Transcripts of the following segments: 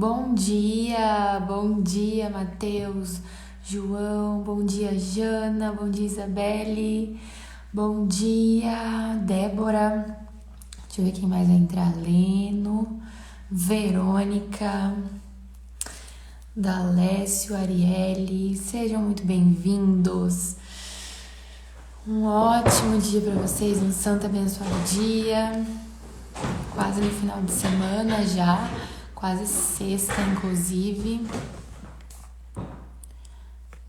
Bom dia, Matheus, João, bom dia, Jana, bom dia, Isabelle, bom dia, Débora, deixa eu ver quem mais vai entrar, Leno, Verônica, Dalécio, Arielle, sejam muito bem-vindos. Um ótimo dia para vocês, um santo abençoado dia, quase no final de semana já, quase sexta inclusive.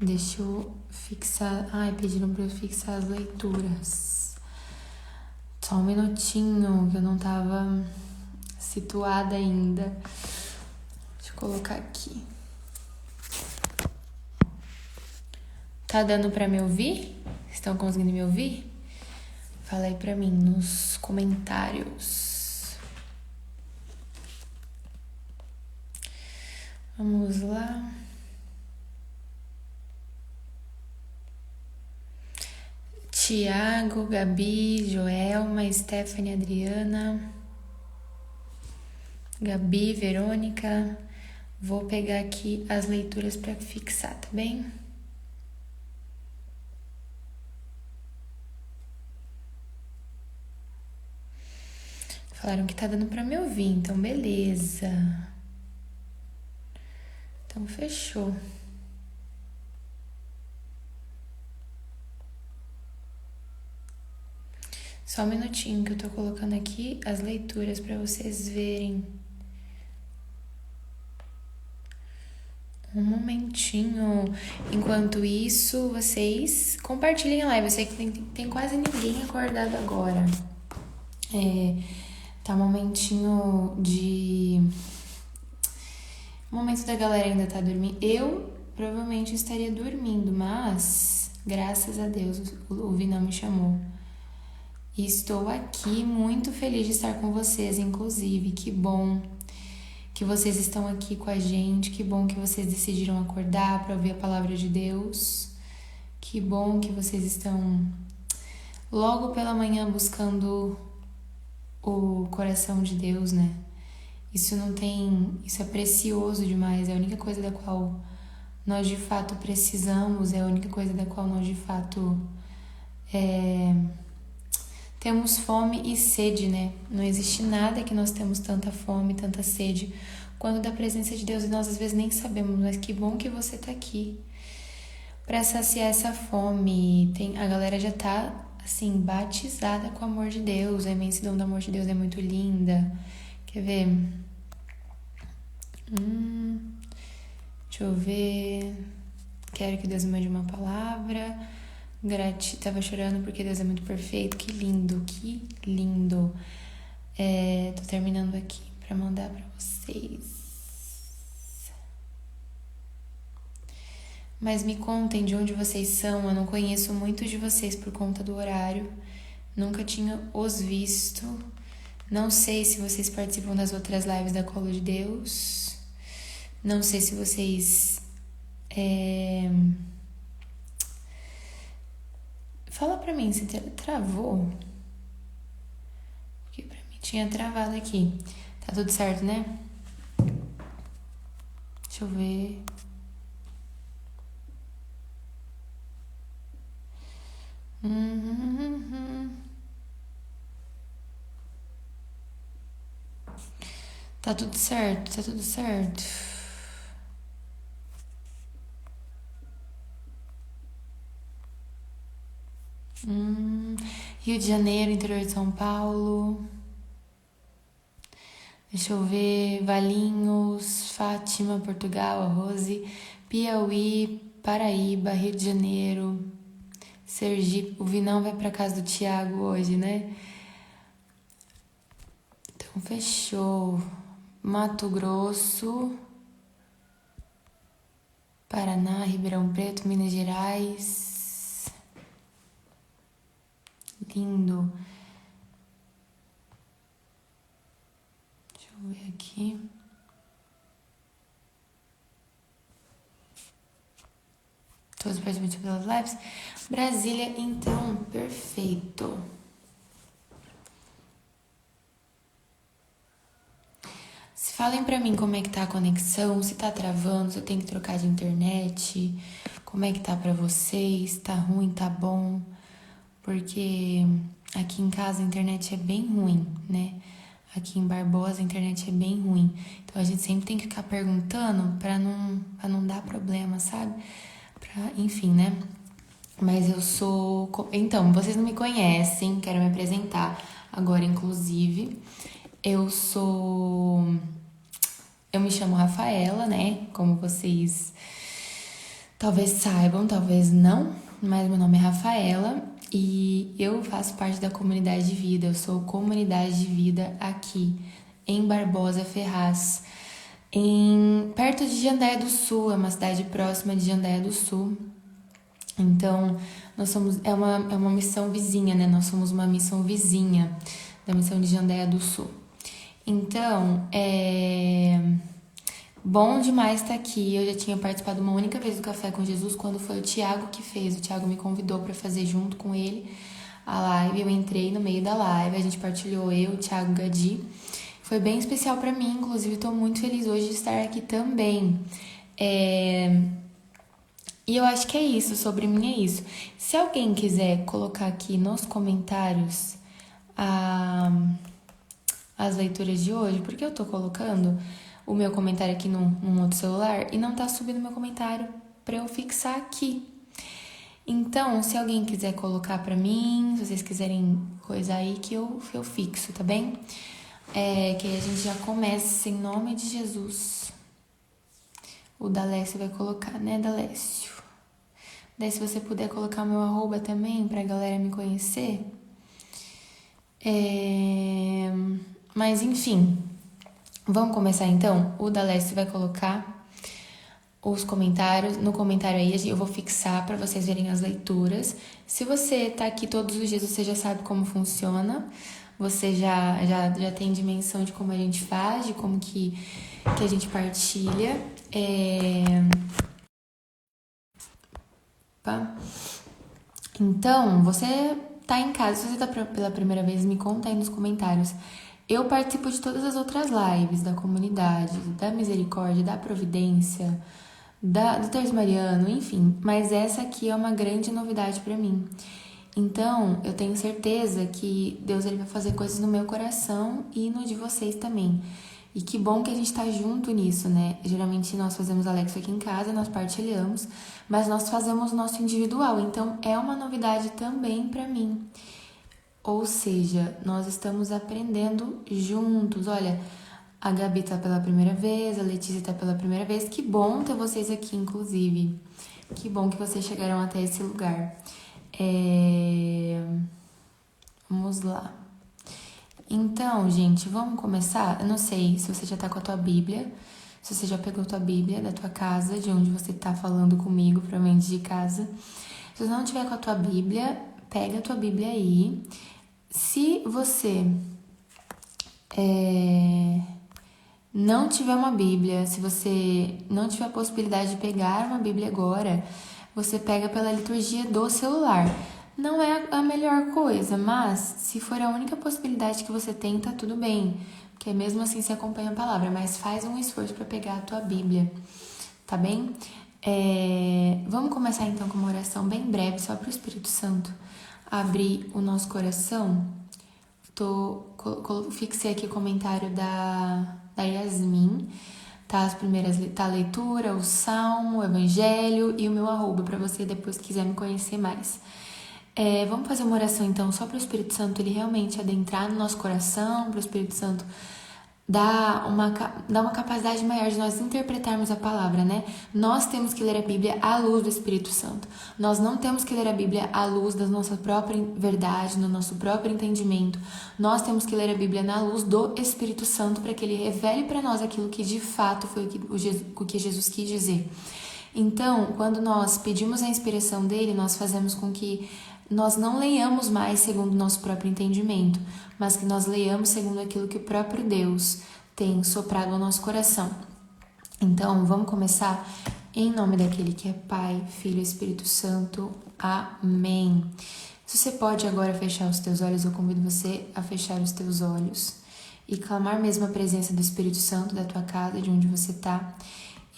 Deixa eu fixar, pediram para eu fixar as leituras. Só um minutinho que eu não tava situada ainda. Deixa eu colocar aqui. Tá dando para me ouvir? Estão conseguindo me ouvir? Fala aí pra mim nos comentários. Vamos lá. Tiago, Gabi, Joelma, Stephanie, Adriana, Gabi, Verônica. Vou pegar aqui as leituras para fixar, tá bem? Falaram que tá dando pra me ouvir, então beleza. Então fechou. Só um minutinho que eu tô colocando aqui as leituras pra vocês verem. Um momentinho. Enquanto isso, vocês compartilhem a live. Eu sei que tem quase ninguém acordado agora. Tá um momentinho de... O momento da galera ainda tá dormindo. Eu provavelmente estaria dormindo, mas graças a Deus o Vinão me chamou. E estou aqui muito feliz de estar com vocês, inclusive. Que bom que vocês estão aqui com a gente. Que bom que vocês decidiram acordar para ouvir a palavra de Deus. Que bom que vocês estão logo pela manhã buscando o coração de Deus, né? Isso é precioso demais, é a única coisa da qual nós de fato precisamos, é a única coisa da qual nós de fato temos fome e sede, né? Não existe nada que nós temos tanta fome, tanta sede quanto da presença de Deus, e nós às vezes nem sabemos, mas que bom que você tá aqui para saciar essa fome. A galera já tá assim, batizada com o amor de Deus. A imensidão do amor de Deus é muito linda. Quer ver? Deixa eu ver. Quero que Deus me mande uma palavra. Tava chorando porque Deus é muito perfeito. Que lindo, que lindo. Tô terminando aqui pra mandar pra vocês. Mas me contem de onde vocês são. Eu não conheço muitos de vocês por conta do horário. Nunca tinha os visto. Não sei se vocês participam das outras lives da Colo de Deus. Não sei se vocês... Fala pra mim se travou. Porque pra mim tinha travado aqui. Tá tudo certo, né? Deixa eu ver... Tá tudo certo, tá tudo certo. Rio de Janeiro, interior de São Paulo. Deixa eu ver. Valinhos, Fátima, Portugal, a Rose, Piauí, Paraíba, Rio de Janeiro, Sergipe. O Vinão vai pra casa do Thiago hoje, né? Então fechou. Mato Grosso, Paraná, Ribeirão Preto, Minas Gerais. Lindo. Deixa eu ver aqui. Todos participam pelas lives. Brasília, então, perfeito. Falem pra mim como é que tá a conexão, se tá travando, se eu tenho que trocar de internet, como é que tá pra vocês, tá ruim, tá bom, porque aqui em casa a internet é bem ruim, né? Aqui em Barbosa a internet é bem ruim, então a gente sempre tem que ficar perguntando pra não dar problema, sabe? Enfim, né? Mas eu sou... Então, vocês não me conhecem, quero me apresentar agora, inclusive. Eu me chamo Rafaela, né? Como vocês talvez saibam, talvez não, mas meu nome é Rafaela e eu faço parte da comunidade de vida. Eu sou comunidade de vida aqui em Barbosa Ferraz, perto de Jandaia do Sul, é uma cidade próxima de Jandaia do Sul. Então, nós somos, é uma missão vizinha, né? Nós somos uma missão vizinha da missão de Jandaia do Sul. Então, bom demais estar aqui. Eu já tinha participado uma única vez do Café com Jesus, quando foi o Thiago que fez. O Thiago me convidou para fazer junto com ele a live. Eu entrei no meio da live, a gente partilhou, eu, o Thiago Gadi. Foi bem especial para mim, inclusive estou muito feliz hoje de estar aqui também. E eu acho que é isso, sobre mim é isso. Se alguém quiser colocar aqui nos comentários as leituras de hoje, porque eu tô colocando o meu comentário aqui num outro celular e não tá subindo meu comentário pra eu fixar aqui. Então, se alguém quiser colocar pra mim, se vocês quiserem coisa aí, que eu fixo, tá bem? Que aí a gente já começa em nome de Jesus. O Dalécio vai colocar, né, Dalécio? Daí, se você puder colocar o meu arroba também pra galera me conhecer. Mas, enfim, vamos começar então? O Dalécio vai colocar os comentários. No comentário aí eu vou fixar para vocês verem as leituras. Se você tá aqui todos os dias, você já sabe como funciona. Você já tem dimensão de como a gente faz, de como que a gente partilha. Então, você tá em casa, se você tá pela primeira vez, me conta aí nos comentários. Eu participo de todas as outras lives da comunidade, da Misericórdia, da Providência, do Terço Mariano, enfim. Mas essa aqui é uma grande novidade pra mim. Então, eu tenho certeza que Deus ele vai fazer coisas no meu coração e no de vocês também. E que bom que a gente tá junto nisso, né? Geralmente nós fazemos Alexo aqui em casa, nós partilhamos, mas nós fazemos o nosso individual. Então, é uma novidade também pra mim. Ou seja, nós estamos aprendendo juntos. Olha, a Gabi tá pela primeira vez, a Letícia tá pela primeira vez. Que bom ter vocês aqui, inclusive. Que bom que vocês chegaram até esse lugar. Vamos lá. Então, gente, vamos começar? Eu não sei se você já tá com a tua Bíblia, se você já pegou a tua Bíblia da tua casa, de onde você tá falando comigo, provavelmente de casa. Se você não tiver com a tua Bíblia, pega a tua Bíblia aí. Se você não tiver uma Bíblia, se você não tiver a possibilidade de pegar uma Bíblia agora, você pega pela liturgia do celular. Não é a melhor coisa, mas se for a única possibilidade que você tem, tá tudo bem. Porque mesmo assim você acompanha a palavra, mas faz um esforço para pegar a tua Bíblia, tá bem? Vamos começar então com uma oração bem breve, só para o Espírito Santo abrir o nosso coração. Fixei aqui o comentário da Yasmin, tá? As primeiras, tá a leitura, o salmo, o evangelho e o meu arroba, para você depois quiser me conhecer mais. Vamos fazer uma oração então só para o Espírito Santo ele realmente adentrar no nosso coração, para o Espírito Santo dar uma capacidade maior de nós interpretarmos a palavra, né? Nós temos que ler a Bíblia à luz do Espírito Santo. Nós não temos que ler a Bíblia à luz da nossa própria verdade, do nosso próprio entendimento. Nós temos que ler a Bíblia na luz do Espírito Santo para que ele revele para nós aquilo que de fato foi o que Jesus quis dizer. Então, quando nós pedimos a inspiração dele, nós fazemos com que nós não leiamos mais segundo o nosso próprio entendimento, mas que nós leiamos segundo aquilo que o próprio Deus tem soprado ao nosso coração. Então, vamos começar em nome daquele que é Pai, Filho e Espírito Santo. Amém. Se você pode agora fechar os teus olhos, eu convido você a fechar os teus olhos. e clamar mesmo a presença do Espírito Santo da tua casa, de onde você está,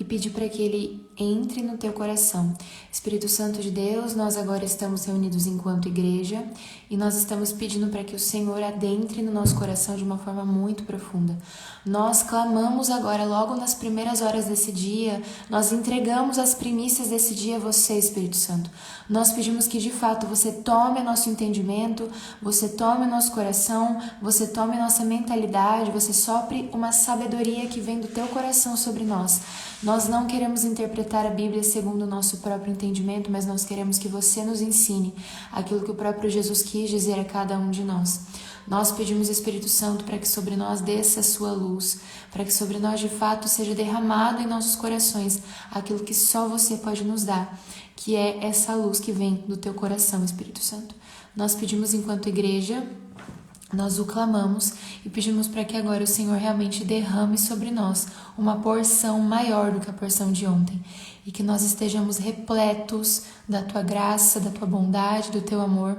e pedir para que ele entre no teu coração. Espírito Santo de Deus, nós agora estamos reunidos enquanto igreja e nós estamos pedindo para que o Senhor adentre no nosso coração de uma forma muito profunda. Nós clamamos agora, logo nas primeiras horas desse dia, nós entregamos as primícias desse dia a você, Espírito Santo. Nós pedimos que de fato você tome nosso entendimento, você tome nosso coração, você tome nossa mentalidade, você sopre uma sabedoria que vem do teu coração sobre nós. Nós não queremos interpretar a Bíblia segundo o nosso próprio entendimento, mas nós queremos que você nos ensine aquilo que o próprio Jesus quis dizer a cada um de nós. Nós pedimos, Espírito Santo, para que sobre nós desça a sua luz, para que sobre nós de fato seja derramado em nossos corações aquilo que só você pode nos dar, que é essa luz que vem do teu coração, Espírito Santo. Nós pedimos enquanto igreja, nós o clamamos e pedimos para que agora o Senhor realmente derrame sobre nós uma porção maior do que a porção de ontem e que nós estejamos repletos da tua graça, da tua bondade, do teu amor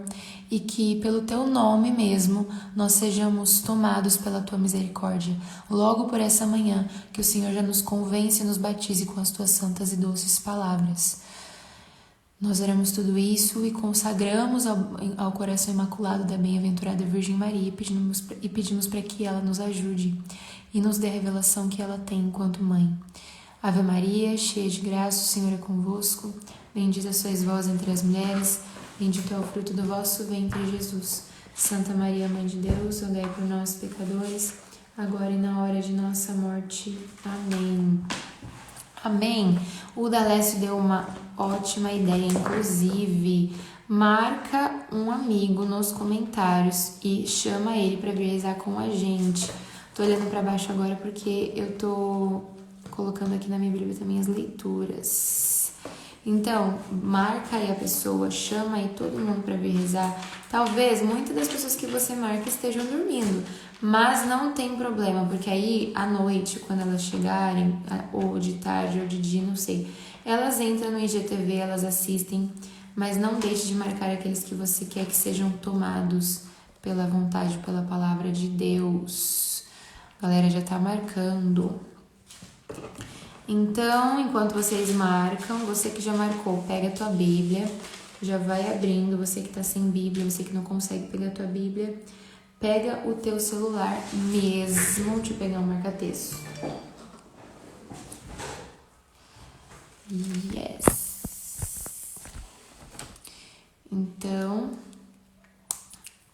e que pelo teu nome mesmo nós sejamos tomados pela tua misericórdia. Logo por essa manhã que o Senhor já nos convence e nos batize com as tuas santas e doces palavras. Nós oramos tudo isso e consagramos ao coração imaculado da bem-aventurada Virgem Maria e pedimos para que ela nos ajude e nos dê a revelação que ela tem enquanto mãe. Ave Maria, cheia de graça, o Senhor é convosco. Bendita sois vós entre as mulheres, bendito é o fruto do vosso ventre, Jesus. Santa Maria, Mãe de Deus, rogai por nós, pecadores, agora e na hora de nossa morte. Amém. Amém. O Dalécio deu uma ótima ideia, inclusive marca um amigo nos comentários e chama ele para vir rezar com a gente. Tô olhando para baixo agora porque eu tô colocando aqui na minha Bíblia também as leituras. Então, marca aí a pessoa, chama aí todo mundo para vir rezar. Talvez muitas das pessoas que você marca estejam dormindo, mas não tem problema, porque aí à noite, quando elas chegarem, ou de tarde ou de dia, não sei, elas entram no IGTV, elas assistem, mas não deixe de marcar aqueles que você quer que sejam tomados pela vontade, pela palavra de Deus. A galera já tá marcando. Então, enquanto vocês marcam, você que já marcou, pega a tua Bíblia, já vai abrindo, você que tá sem Bíblia, você que não consegue pegar a tua Bíblia, pega o teu celular mesmo, deixa eu pegar um marca-texto. Yes. Então,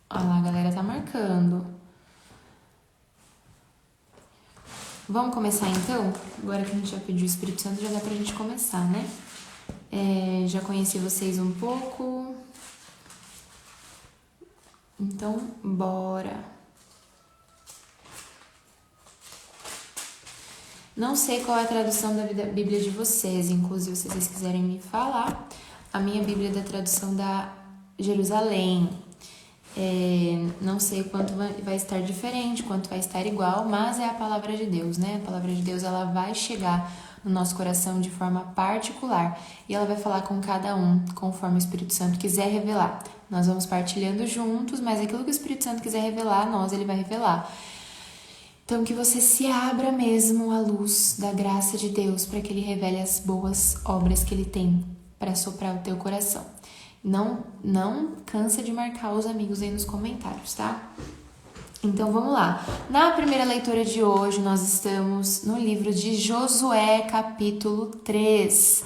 olha lá, a galera tá marcando. Vamos começar então? Agora que a gente já pediu o Espírito Santo, já dá pra gente começar, né? Já conheci vocês um pouco. Então, bora. Não sei qual é a tradução da Bíblia de vocês, inclusive se vocês quiserem me falar. A minha Bíblia é da tradução da Jerusalém. Não sei quanto vai estar diferente, quanto vai estar igual, mas é a palavra de Deus, né? A palavra de Deus, ela vai chegar no nosso coração de forma particular e ela vai falar com cada um conforme o Espírito Santo quiser revelar. Nós vamos partilhando juntos, mas aquilo que o Espírito Santo quiser revelar a nós, ele vai revelar. Então, que você se abra mesmo à luz da graça de Deus para que ele revele as boas obras que ele tem para soprar o teu coração. Não cansa de marcar os amigos aí nos comentários, tá? Então, vamos lá. Na primeira leitura de hoje, nós estamos no livro de Josué, capítulo 3.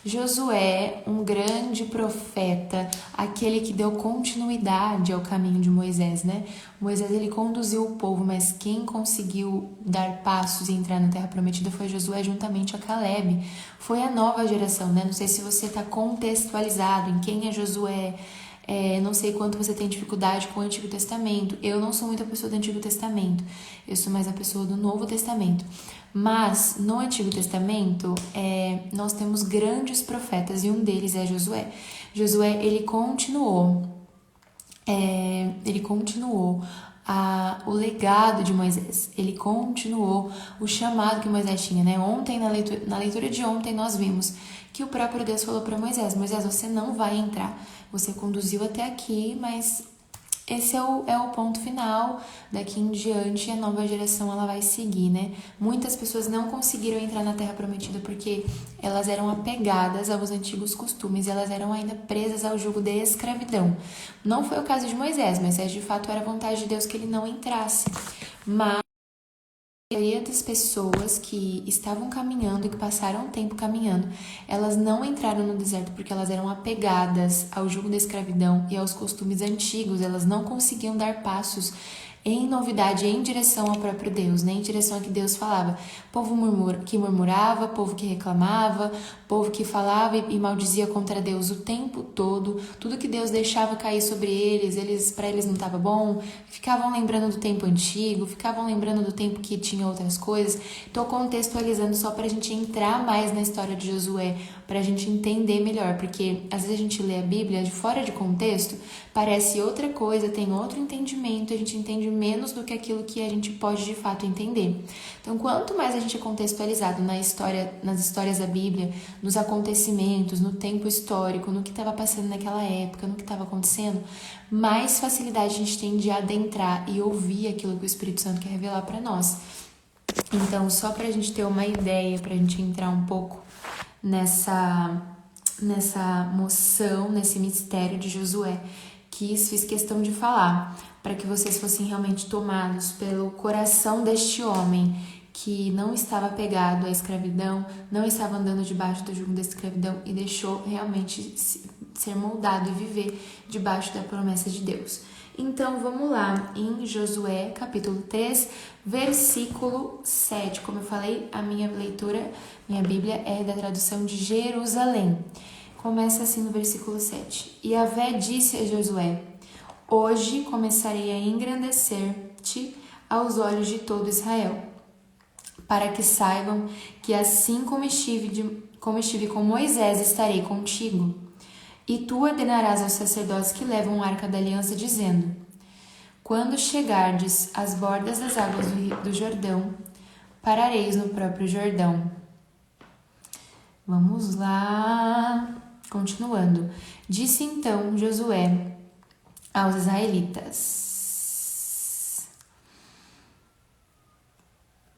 Josué, um grande profeta, aquele que deu continuidade ao caminho de Moisés, né? Moisés, ele conduziu o povo, mas quem conseguiu dar passos e entrar na Terra Prometida foi Josué, juntamente a Caleb. Foi a nova geração, né? Não sei se você está contextualizado em quem é Josué, não sei quanto você tem dificuldade com o Antigo Testamento. Eu não sou muito a pessoa do Antigo Testamento, eu sou mais a pessoa do Novo Testamento. Mas no Antigo Testamento, nós temos grandes profetas e um deles é Josué. Josué, ele continuou o legado de Moisés. Ele continuou o chamado que Moisés tinha, né? Ontem, na leitura de ontem, nós vimos que o próprio Deus falou para Moisés: Moisés, você não vai entrar. Você conduziu até aqui, mas esse é o ponto final. Daqui em diante, a nova geração ela vai seguir, né? Muitas pessoas não conseguiram entrar na Terra Prometida porque elas eram apegadas aos antigos costumes, elas eram ainda presas ao jugo de escravidão. Não foi o caso de Moisés. Moisés, de fato, era vontade de Deus que ele não entrasse. Mas a maioria das pessoas que estavam caminhando e que passaram tempo caminhando, elas não entraram no deserto porque elas eram apegadas ao jugo da escravidão e aos costumes antigos. Elas não conseguiam dar passos em novidade, em direção ao próprio Deus, né? Em direção a que Deus falava. Povo que murmurava, povo que reclamava, povo que falava e maldizia contra Deus o tempo todo. Tudo que Deus deixava cair sobre eles para eles não estava bom. Ficavam lembrando do tempo antigo, ficavam lembrando do tempo que tinha outras coisas. Estou contextualizando só para a gente entrar mais na história de Josué, para a gente entender melhor, porque às vezes a gente lê a Bíblia de fora de contexto, parece outra coisa, tem outro entendimento, a gente entende menos do que aquilo que a gente pode de fato entender. Então, quanto mais a gente é contextualizado nas histórias da Bíblia, nos acontecimentos, no tempo histórico, no que estava passando naquela época, no que estava acontecendo, mais facilidade a gente tem de adentrar e ouvir aquilo que o Espírito Santo quer revelar para nós. Então, só para a gente ter uma ideia, para a gente entrar um pouco nessa moção, nesse mistério de Josué, fiz questão de falar, para que vocês fossem realmente tomados pelo coração deste homem que não estava apegado à escravidão, não estava andando debaixo do jugo da escravidão e deixou realmente ser moldado e viver debaixo da promessa de Deus. Então, vamos lá, em Josué, capítulo 3, versículo 7. Como eu falei, a minha leitura, minha Bíblia é da tradução de Jerusalém. Começa assim no versículo 7. E Yahvé disse a Josué: hoje começarei a engrandecer-te aos olhos de todo Israel, para que saibam que assim como estive com Moisés, estarei contigo. E tu ordenarás aos sacerdotes que levam a arca da aliança, dizendo: quando chegardes às bordas das águas do Jordão, parareis no próprio Jordão. Vamos lá. Continuando. Disse então Josué aos israelitas.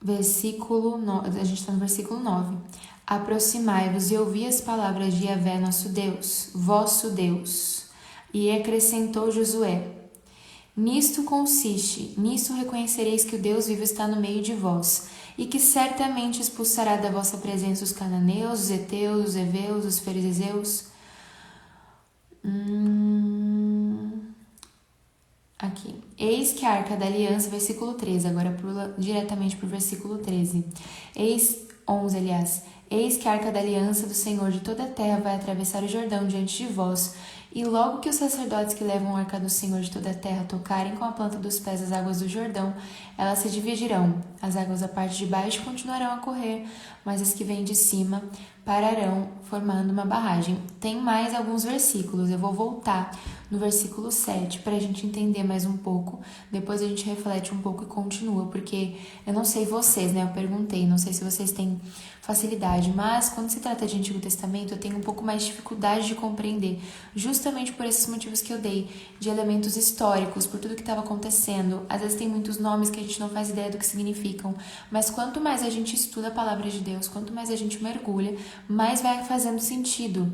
A gente está no versículo 9. Aproximai-vos e ouvi as palavras de Yahvé, nosso Deus, vosso Deus. E acrescentou Josué: nisto consiste, nisto reconhecereis que o Deus vivo está no meio de vós, e que certamente expulsará da vossa presença os cananeus, os heteus, os heveus, os fariseus. Aqui. Eis que a arca da aliança, versículo 13, agora pula diretamente para o versículo 13. 11, aliás. Eis que a arca da aliança do Senhor de toda a terra vai atravessar o Jordão diante de vós, e logo que os sacerdotes que levam a arca do Senhor de toda a terra tocarem com a planta dos pés as águas do Jordão, elas se dividirão. As águas da parte de baixo continuarão a correr, mas as que vêm de cima pararão, formando uma barragem. Tem mais alguns versículos, eu vou voltar no versículo 7 para a gente entender mais um pouco. Depois a gente reflete um pouco e continua, porque eu não sei vocês, né? Eu perguntei, não sei se vocês têm facilidade, mas quando se trata de Antigo Testamento, eu tenho um pouco mais de dificuldade de compreender, justamente por esses motivos que eu dei, de elementos históricos, por tudo que estava acontecendo. Às vezes tem muitos nomes que a gente não faz ideia do que significam, mas quanto mais a gente estuda a palavra de Deus, quanto mais a gente mergulha, mais vai fazendo sentido.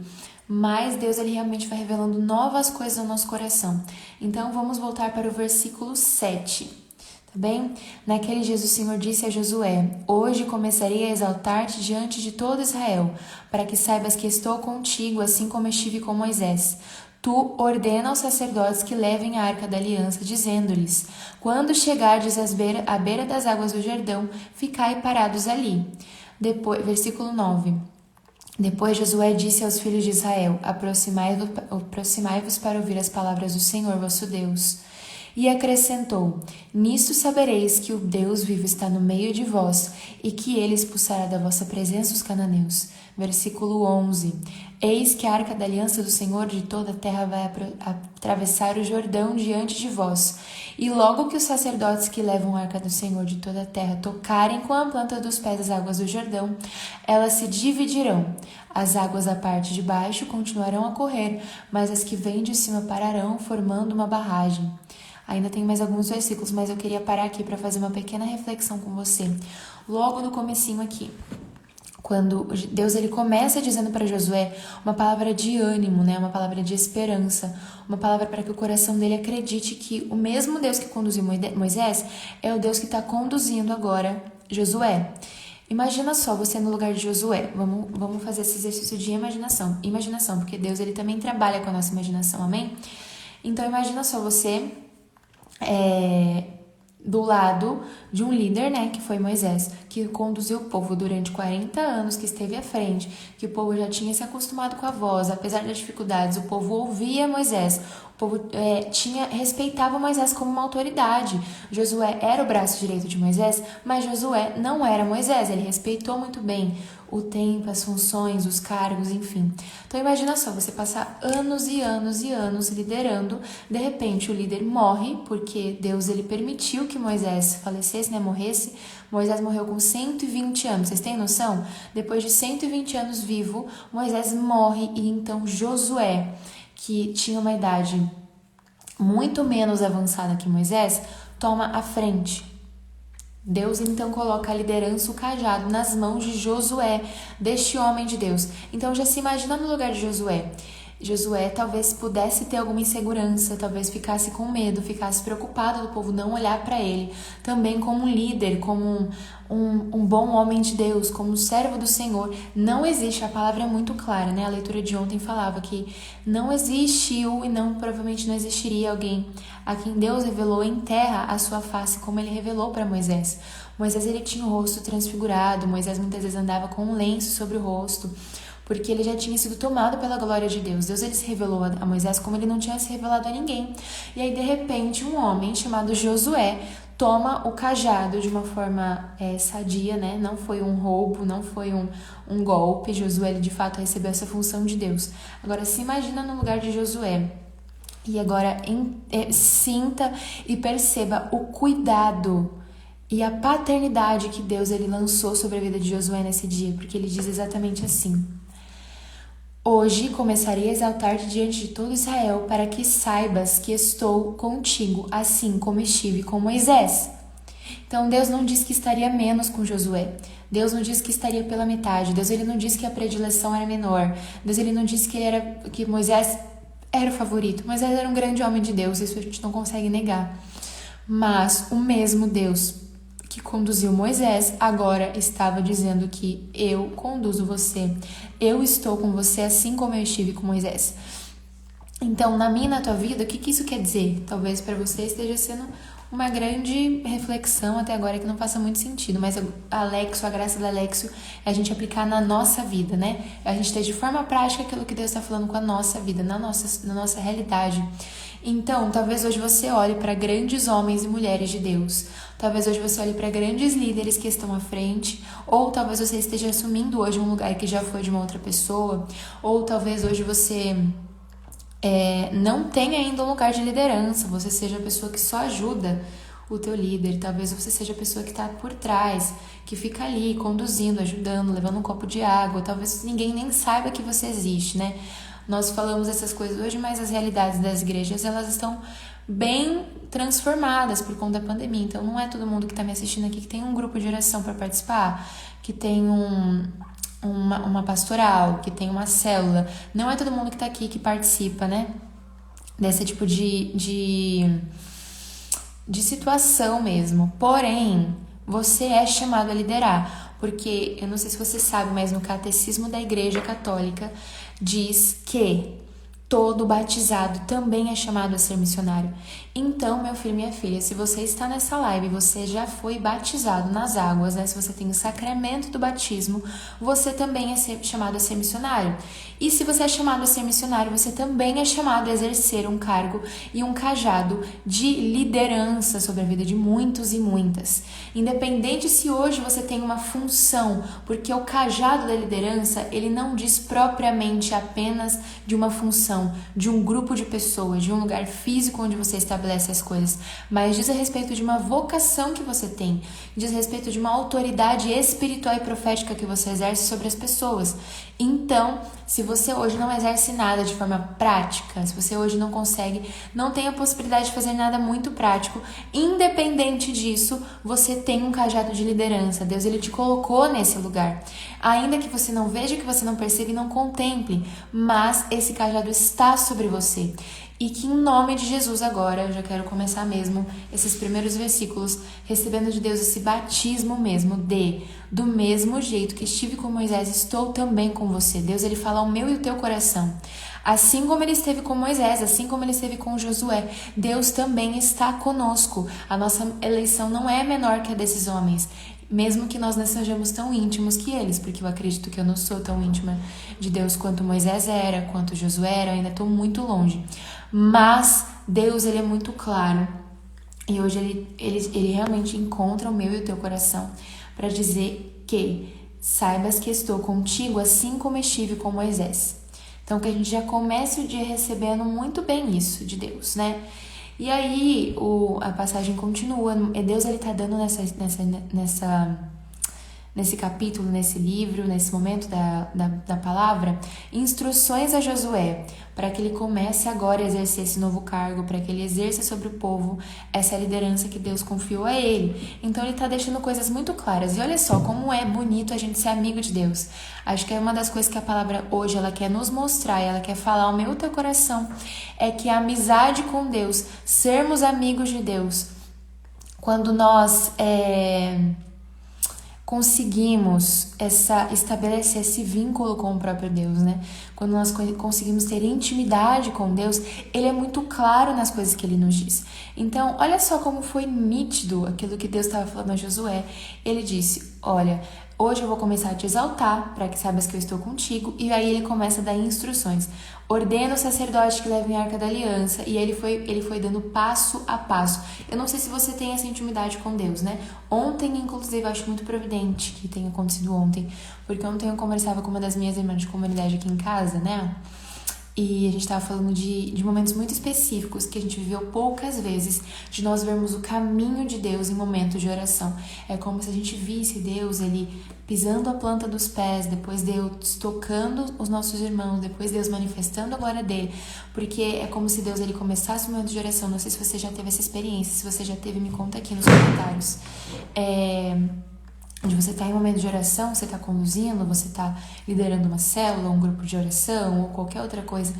Mas Deus ele realmente vai revelando novas coisas no nosso coração. Então vamos voltar para o versículo 7, tá bem? Naquele dia o Senhor disse a Josué: hoje começarei a exaltar-te diante de todo Israel, para que saibas que estou contigo, assim como estive com Moisés. Tu ordena aos sacerdotes que levem a arca da aliança, dizendo-lhes: quando chegardes à beira das águas do Jordão, ficai parados ali. Versículo 9. Depois Josué disse aos filhos de Israel: aproximai-vos para ouvir as palavras do Senhor vosso Deus. E acrescentou: nisto sabereis que o Deus vivo está no meio de vós, e que ele expulsará da vossa presença os cananeus. Versículo 11. Eis que a arca da aliança do Senhor de toda a terra vai atravessar o Jordão diante de vós. E logo que os sacerdotes que levam a arca do Senhor de toda a terra tocarem com a planta dos pés as águas do Jordão, elas se dividirão. As águas da parte de baixo continuarão a correr, mas as que vêm de cima pararão, formando uma barragem. Ainda tem mais alguns versículos, mas eu queria parar aqui para fazer uma pequena reflexão com você. Logo no comecinho aqui, quando Deus ele começa dizendo para Josué uma palavra de ânimo, né? Uma palavra de esperança, uma palavra para que o coração dele acredite que o mesmo Deus que conduziu Moisés é o Deus que está conduzindo agora Josué. Imagina só você no lugar de Josué. Vamos fazer esse exercício de imaginação, porque Deus ele também trabalha com a nossa imaginação, amém? Então imagina só você do lado de um líder, né, que foi Moisés, que conduziu o povo durante 40 anos, que esteve à frente, que o povo já tinha se acostumado com a voz, apesar das dificuldades, o povo ouvia Moisés, o povo respeitava Moisés como uma autoridade. Josué era o braço direito de Moisés, mas Josué não era Moisés, ele respeitou muito bem o tempo, as funções, os cargos, enfim. Então imagina só, você passar anos e anos e anos liderando, de repente o líder morre, porque Deus ele permitiu que Moisés falecesse, né, morresse. Moisés morreu com 120 anos, vocês têm noção? Depois de 120 anos vivo, Moisés morre e então Josué, que tinha uma idade muito menos avançada que Moisés, toma a frente. Deus então coloca a liderança, o cajado, nas mãos de Josué, deste homem de Deus. Então já se imagina no lugar de Josué. Josué talvez pudesse ter alguma insegurança, talvez ficasse com medo, ficasse preocupado do povo não olhar para ele, também como um líder, como um bom homem de Deus, como um servo do Senhor. Não existe, a palavra é muito clara, né? A leitura de ontem falava que não existiu e provavelmente não existiria alguém a quem Deus revelou em terra a sua face, como ele revelou para Moisés. Moisés ele tinha o rosto transfigurado, Moisés muitas vezes andava com um lenço sobre o rosto, porque ele já tinha sido tomado pela glória de Deus. Deus ele se revelou a Moisés como ele não tinha se revelado a ninguém. E aí, de repente, um homem chamado Josué toma o cajado de uma forma sadia, né? Não foi um roubo, não foi um golpe. Josué, ele de fato recebeu essa função de Deus. Agora, se imagina no lugar de Josué. E agora, sinta e perceba o cuidado e a paternidade que Deus ele lançou sobre a vida de Josué nesse dia. Porque ele diz exatamente assim: hoje começarei a exaltar-te diante de todo Israel, para que saibas que estou contigo, assim como estive com Moisés. Então Deus não diz que estaria menos com Josué. Deus não diz que estaria pela metade. Deus ele não diz que a predileção era menor. Deus ele não diz que Moisés era o favorito. Moisés era um grande homem de Deus, isso a gente não consegue negar. Mas o mesmo Deus que conduziu Moisés, agora estava dizendo que eu conduzo você, eu estou com você assim como eu estive com Moisés. Então, na minha e na tua vida, o que isso quer dizer? Talvez para você esteja sendo uma grande reflexão até agora que não faça muito sentido, mas a graça da Alexio é a gente aplicar na nossa vida, né? A gente ter de forma prática aquilo que Deus está falando com a nossa vida, na nossa realidade. Então, talvez hoje você olhe para grandes homens e mulheres de Deus. Talvez hoje você olhe para grandes líderes que estão à frente. Ou talvez você esteja assumindo hoje um lugar que já foi de uma outra pessoa. Ou talvez hoje você não tenha ainda um lugar de liderança. Você seja a pessoa que só ajuda o teu líder. Talvez você seja a pessoa que está por trás, que fica ali conduzindo, ajudando, levando um copo de água. Talvez ninguém nem saiba que você existe, né? Nós falamos essas coisas hoje, mas as realidades das igrejas, elas estão bem transformadas por conta da pandemia. Então, não é todo mundo que está me assistindo aqui que tem um grupo de oração para participar, que tem uma pastoral, que tem uma célula. Não é todo mundo que está aqui que participa, né? Desse tipo de situação mesmo. Porém, você é chamado a liderar. Porque, eu não sei se você sabe, mas no Catecismo da Igreja Católica diz que todo batizado também é chamado a ser missionário. Então, meu filho, minha filha, se você está nessa live e você já foi batizado nas águas, né? Se você tem o sacramento do batismo, você também é chamado a ser missionário. E se você é chamado a ser missionário, você também é chamado a exercer um cargo e um cajado de liderança sobre a vida de muitos e muitas. Independente se hoje você tem uma função, porque o cajado da liderança, ele não diz propriamente apenas de uma função, de um grupo de pessoas, de um lugar físico onde você está estabelece as coisas, mas diz a respeito de uma vocação que você tem, diz a respeito de uma autoridade espiritual e profética que você exerce sobre as pessoas. Então, se você hoje não exerce nada de forma prática, se você hoje não consegue, não tem a possibilidade de fazer nada muito prático, independente disso, você tem um cajado de liderança. Deus, ele te colocou nesse lugar. Ainda que você não veja, que você não perceba e não contemple, mas esse cajado está sobre você. E que em nome de Jesus agora, eu já quero começar mesmo esses primeiros versículos, recebendo de Deus esse batismo mesmo do mesmo jeito que estive com Moisés, estou também com você. Deus, ele fala ao meu e o teu coração. Assim como ele esteve com Moisés, assim como ele esteve com Josué, Deus também está conosco. A nossa eleição não é menor que a desses homens, mesmo que nós não sejamos tão íntimos que eles, porque eu acredito que eu não sou tão íntima de Deus quanto Moisés era, quanto Josué era, eu ainda estou muito longe. Mas Deus, ele é muito claro, e hoje ele realmente encontra o meu e o teu coração para dizer que saibas que estou contigo assim como estive com Moisés. Então que a gente já comece o dia recebendo muito bem isso de Deus, né? E aí a passagem continua, Deus, ele tá dando nesse capítulo, nesse livro, nesse momento da palavra, instruções a Josué para que ele comece agora a exercer esse novo cargo, para que ele exerça sobre o povo essa liderança que Deus confiou a ele. Então ele está deixando coisas muito claras. E olha só como é bonito a gente ser amigo de Deus. Acho que é uma das coisas que a palavra hoje ela quer nos mostrar, ela quer falar ao meu e teu coração, é que a amizade com Deus, sermos amigos de Deus, quando nós conseguimos estabelecer esse vínculo com o próprio Deus, né? Quando nós conseguimos ter intimidade com Deus, ele é muito claro nas coisas que ele nos diz. Então, olha só como foi nítido aquilo que Deus estava falando a Josué. Ele disse, olha, hoje eu vou começar a te exaltar, para que saibas que eu estou contigo. E aí ele começa a dar instruções. Ordena o sacerdote que leve a arca da aliança. E ele foi dando passo a passo. Eu não sei se você tem essa intimidade com Deus, né? Ontem, inclusive, eu acho muito providente que tenha acontecido ontem. Porque ontem eu conversava com uma das minhas irmãs de comunidade aqui em casa, né? E a gente estava falando de momentos muito específicos que a gente viveu poucas vezes, de nós vermos o caminho de Deus em momentos de oração. É como se a gente visse Deus, ele pisando a planta dos pés, depois Deus tocando os nossos irmãos, depois Deus manifestando a glória dele, porque é como se Deus ele começasse o momento de oração. Não sei se você já teve essa experiência, se você já teve, me conta aqui nos comentários. Onde você está em um momento de oração, você está conduzindo, você está liderando uma célula, um grupo de oração ou qualquer outra coisa,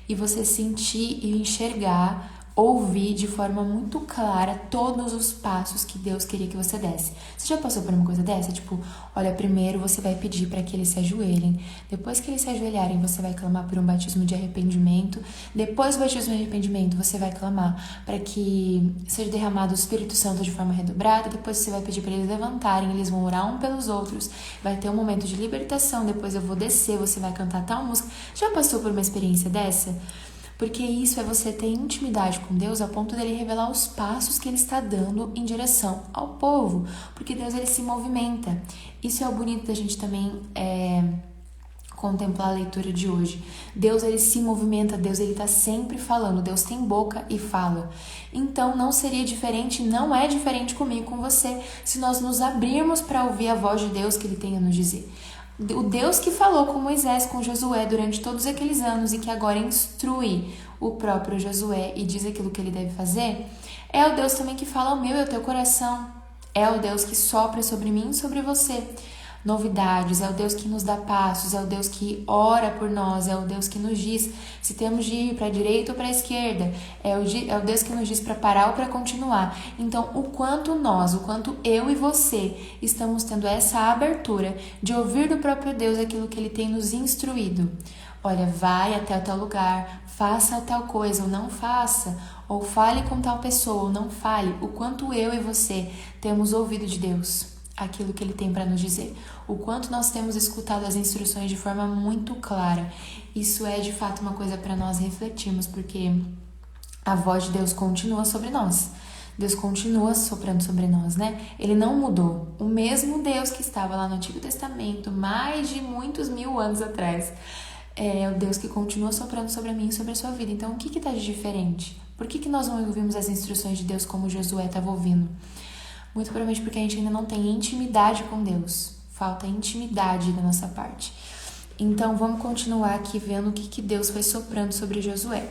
e você sentir e enxergar, ouvir de forma muito clara todos os passos que Deus queria que você desse. Você já passou por uma coisa dessa? Tipo, olha, primeiro você vai pedir para que eles se ajoelhem. Depois que eles se ajoelharem, você vai clamar por um batismo de arrependimento. Depois do batismo de arrependimento, você vai clamar para que seja derramado o Espírito Santo de forma redobrada. Depois você vai pedir para eles levantarem, eles vão orar um pelos outros. Vai ter um momento de libertação. Depois eu vou descer, você vai cantar tal música. Já passou por uma experiência dessa? Porque isso é você ter intimidade com Deus a ponto dele revelar os passos que ele está dando em direção ao povo. Porque Deus, ele se movimenta. Isso é o bonito da gente também contemplar a leitura de hoje. Deus, ele se movimenta, Deus, ele está sempre falando. Deus tem boca e fala. Então, não seria diferente, não é diferente comigo, com você, se nós nos abrirmos para ouvir a voz de Deus que ele tem a nos dizer. O Deus que falou com Moisés, com Josué durante todos aqueles anos e que agora instrui o próprio Josué e diz aquilo que ele deve fazer, é o Deus também que fala ao meu e ao teu coração. É o Deus que sopra sobre mim e sobre você novidades, é o Deus que nos dá passos, é o Deus que ora por nós, é o Deus que nos diz se temos de ir para a direita ou para a esquerda, é o Deus que nos diz para parar ou para continuar. Então, o quanto eu e você estamos tendo essa abertura de ouvir do próprio Deus aquilo que ele tem nos instruído. Olha, vai até o tal lugar, faça tal coisa ou não faça, ou fale com tal pessoa ou não fale. O quanto eu e você temos ouvido de Deus aquilo que ele tem para nos dizer, o quanto nós temos escutado as instruções de forma muito clara. Isso é de fato uma coisa para nós refletirmos, porque a voz de Deus continua sobre nós. Deus continua soprando sobre nós, né? Ele não mudou. O mesmo Deus que estava lá no Antigo Testamento, mais de muitos mil anos atrás, é o Deus que continua soprando sobre mim e sobre a sua vida. Então, o que está de diferente? Por que nós não ouvimos as instruções de Deus como Josué estava ouvindo? Muito provavelmente porque a gente ainda não tem intimidade com Deus. Falta intimidade da nossa parte. Então, vamos continuar aqui vendo o que Deus foi soprando sobre Josué.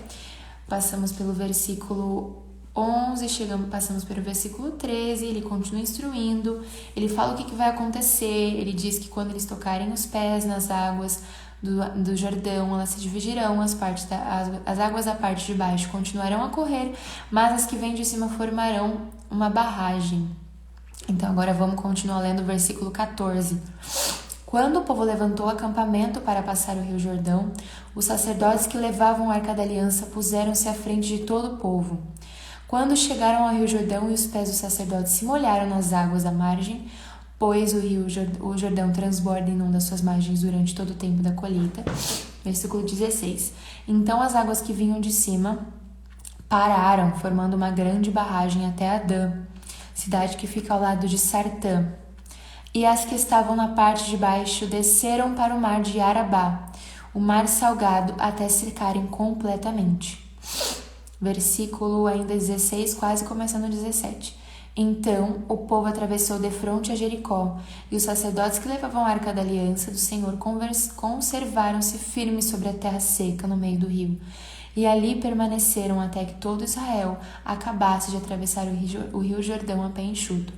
Passamos pelo versículo 11, passamos pelo versículo 13, ele continua instruindo, ele fala o que vai acontecer, ele diz que quando eles tocarem os pés nas águas do Jordão, elas se dividirão, as águas da parte de baixo continuarão a correr, mas as que vêm de cima formarão uma barragem. Então agora vamos continuar lendo o versículo 14. Quando o povo levantou acampamento para passar o rio Jordão, os sacerdotes que levavam a Arca da Aliança puseram-se à frente de todo o povo. Quando chegaram ao rio Jordão e os pés dos sacerdotes se molharam nas águas da margem, pois o Jordão transborda e inunda suas margens durante todo o tempo da colheita. Versículo 16. Então as águas que vinham de cima pararam, formando uma grande barragem até Adã, cidade que fica ao lado de Sartã. E as que estavam na parte de baixo desceram para o mar de Arabá, o mar salgado, até secarem completamente. Versículo ainda 16, quase começando 17. Então o povo atravessou defronte a Jericó, e os sacerdotes que levavam a Arca da Aliança do Senhor conservaram-se firmes sobre a terra seca no meio do rio. E ali permaneceram até que todo Israel acabasse de atravessar o rio Jordão a pé enxuto.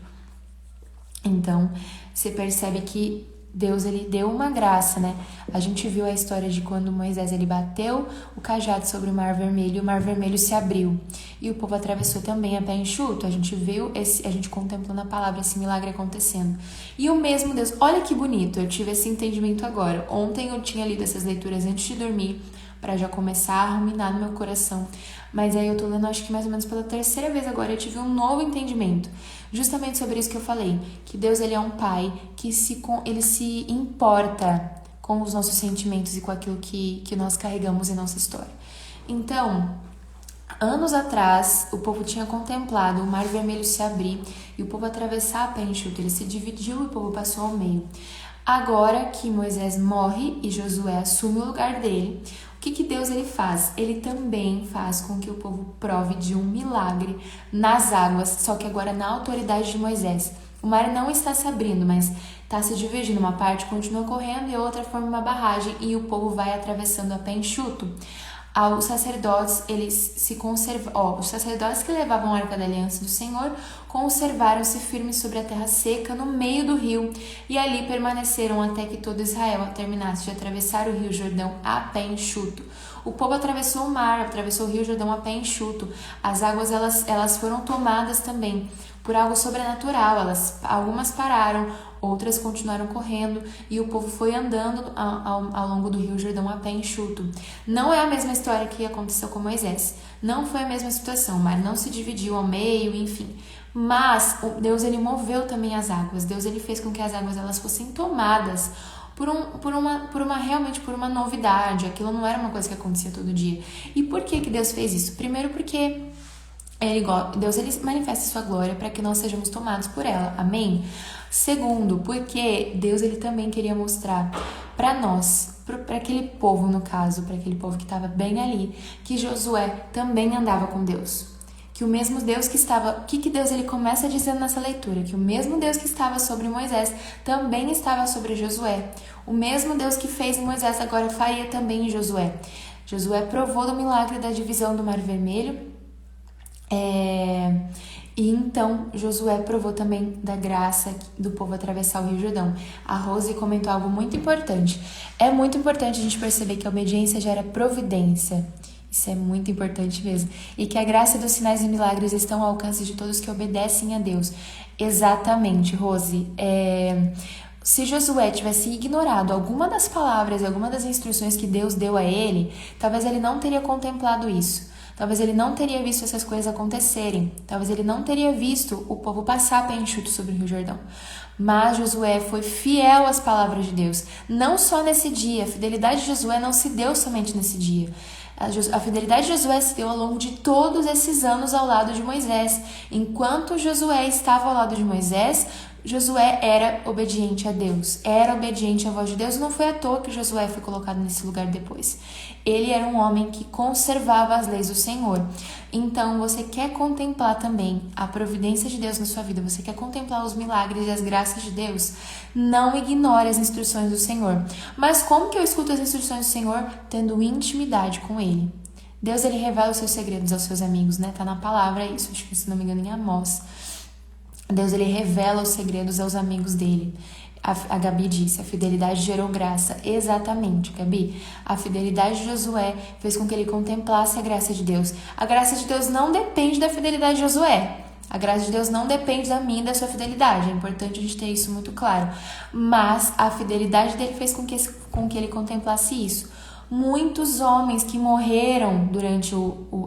Então, você percebe que Deus, ele deu uma graça, né? A gente viu a história de quando Moisés, ele bateu o cajado sobre o Mar Vermelho e o Mar Vermelho se abriu. E o povo atravessou também a pé enxuto. A gente viu, a gente contemplou na palavra esse milagre acontecendo. E o mesmo Deus, olha que bonito, eu tive esse entendimento agora. Ontem eu tinha lido essas leituras antes de dormir, para já começar a ruminar no meu coração. Mas aí eu tô lendo, acho que mais ou menos pela terceira vez agora, eu tive um novo entendimento. Justamente sobre isso que eu falei, que Deus, ele é um pai que ele se importa com os nossos sentimentos e com aquilo que nós carregamos em nossa história. Então, anos atrás, o povo tinha contemplado o Mar Vermelho se abrir e o povo atravessar a pé enxuto, ele se dividiu e o povo passou ao meio. Agora que Moisés morre e Josué assume o lugar dele, o que Deus, ele faz? Ele também faz com que o povo prove de um milagre nas águas, só que agora na autoridade de Moisés. O mar não está se abrindo, mas está se dividindo. Uma parte continua correndo e a outra forma uma barragem e o povo vai atravessando a pé enxuto. Os sacerdotes, os sacerdotes que levavam a Arca da Aliança do Senhor conservaram-se firmes sobre a terra seca no meio do rio e ali permaneceram até que todo Israel terminasse de atravessar o rio Jordão a pé enxuto. O povo atravessou o mar, atravessou o rio Jordão a pé enxuto. As águas elas foram tomadas também por algo sobrenatural. Algumas pararam, outras continuaram correndo e o povo foi andando ao longo do rio Jordão a pé enxuto. Não é a mesma história que aconteceu com Moisés. Não foi a mesma situação, o mar não se dividiu ao meio, enfim. Mas Deus, ele moveu também as águas. Deus, ele fez com que as águas elas fossem tomadas realmente por uma novidade. Aquilo não era uma coisa que acontecia todo dia. E por que Deus fez isso? Primeiro porque Deus, ele manifesta sua glória para que nós sejamos tomados por ela. Amém? Segundo, porque Deus, ele também queria mostrar para nós, para aquele povo, no caso, para aquele povo que estava bem ali, que Josué também andava com Deus. Que o mesmo Deus que estava... O que Deus, ele começa dizendo nessa leitura? Que o mesmo Deus que estava sobre Moisés também estava sobre Josué. O mesmo Deus que fez em Moisés agora faria também em Josué. Josué provou do milagre da divisão do Mar Vermelho. E então Josué provou também da graça do povo atravessar o Rio Jordão. A Rose comentou algo muito importante. É muito importante a gente perceber que a obediência gera providência. Isso é muito importante mesmo. E que a graça dos sinais e milagres estão ao alcance de todos que obedecem a Deus. Exatamente, Rose. Se Josué tivesse ignorado alguma das palavras, alguma das instruções que Deus deu a ele, talvez ele não teria contemplado isso. Talvez ele não teria visto essas coisas acontecerem. Talvez ele não teria visto o povo passar a pé enxuto sobre o Rio Jordão. Mas Josué foi fiel às palavras de Deus. Não só nesse dia. A fidelidade de Josué não se deu somente nesse dia. A fidelidade de Josué se deu ao longo de todos esses anos ao lado de Moisés. Enquanto Josué estava ao lado de Moisés, Josué era obediente a Deus, era obediente à voz de Deus. Não foi à toa que Josué foi colocado nesse lugar depois. Ele era um homem que conservava as leis do Senhor. Então, você quer contemplar também a providência de Deus na sua vida, você quer contemplar os milagres e as graças de Deus, não ignore as instruções do Senhor. Mas como que eu escuto as instruções do Senhor? Tendo intimidade com Ele. Deus, Ele revela os seus segredos aos seus amigos, né? Tá na palavra isso, acho que se não me engano em Amós. Deus, Ele revela os segredos aos amigos dele. A Gabi disse, a fidelidade gerou graça. Exatamente, Gabi. A fidelidade de Josué fez com que ele contemplasse a graça de Deus. A graça de Deus não depende da fidelidade de Josué. A graça de Deus não depende da minha e da sua fidelidade. É importante a gente ter isso muito claro. Mas a fidelidade dele fez com que ele contemplasse isso. Muitos homens que morreram durante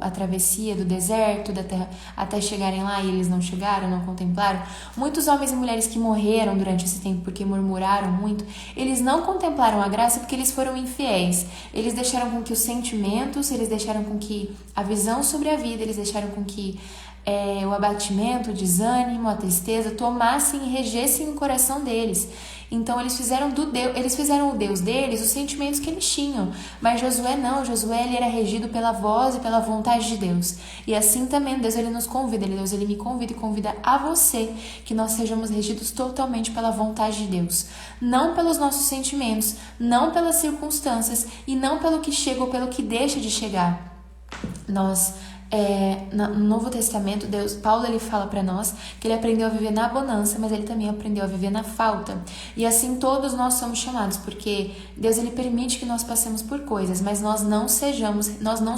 a travessia do deserto, da terra, até chegarem lá e eles não chegaram, não contemplaram. Muitos homens e mulheres que morreram durante esse tempo porque murmuraram muito, eles não contemplaram a graça porque eles foram infiéis. Eles deixaram com que os sentimentos, eles deixaram com que a visão sobre a vida, eles deixaram com que o abatimento, o desânimo, a tristeza tomassem e regessem o coração deles. Então eles fizeram o Deus deles os sentimentos que eles tinham. Mas Josué não, Josué ele era regido pela voz e pela vontade de Deus. E assim também Deus ele nos convida, Deus ele me convida e convida a você que nós sejamos regidos totalmente pela vontade de Deus. Não pelos nossos sentimentos, não pelas circunstâncias e não pelo que chega ou pelo que deixa de chegar. No Novo Testamento, Paulo ele fala para nós que ele aprendeu a viver na bonança, mas ele também aprendeu a viver na falta. E assim todos nós somos chamados, porque Deus ele permite que nós passemos por coisas, mas nós não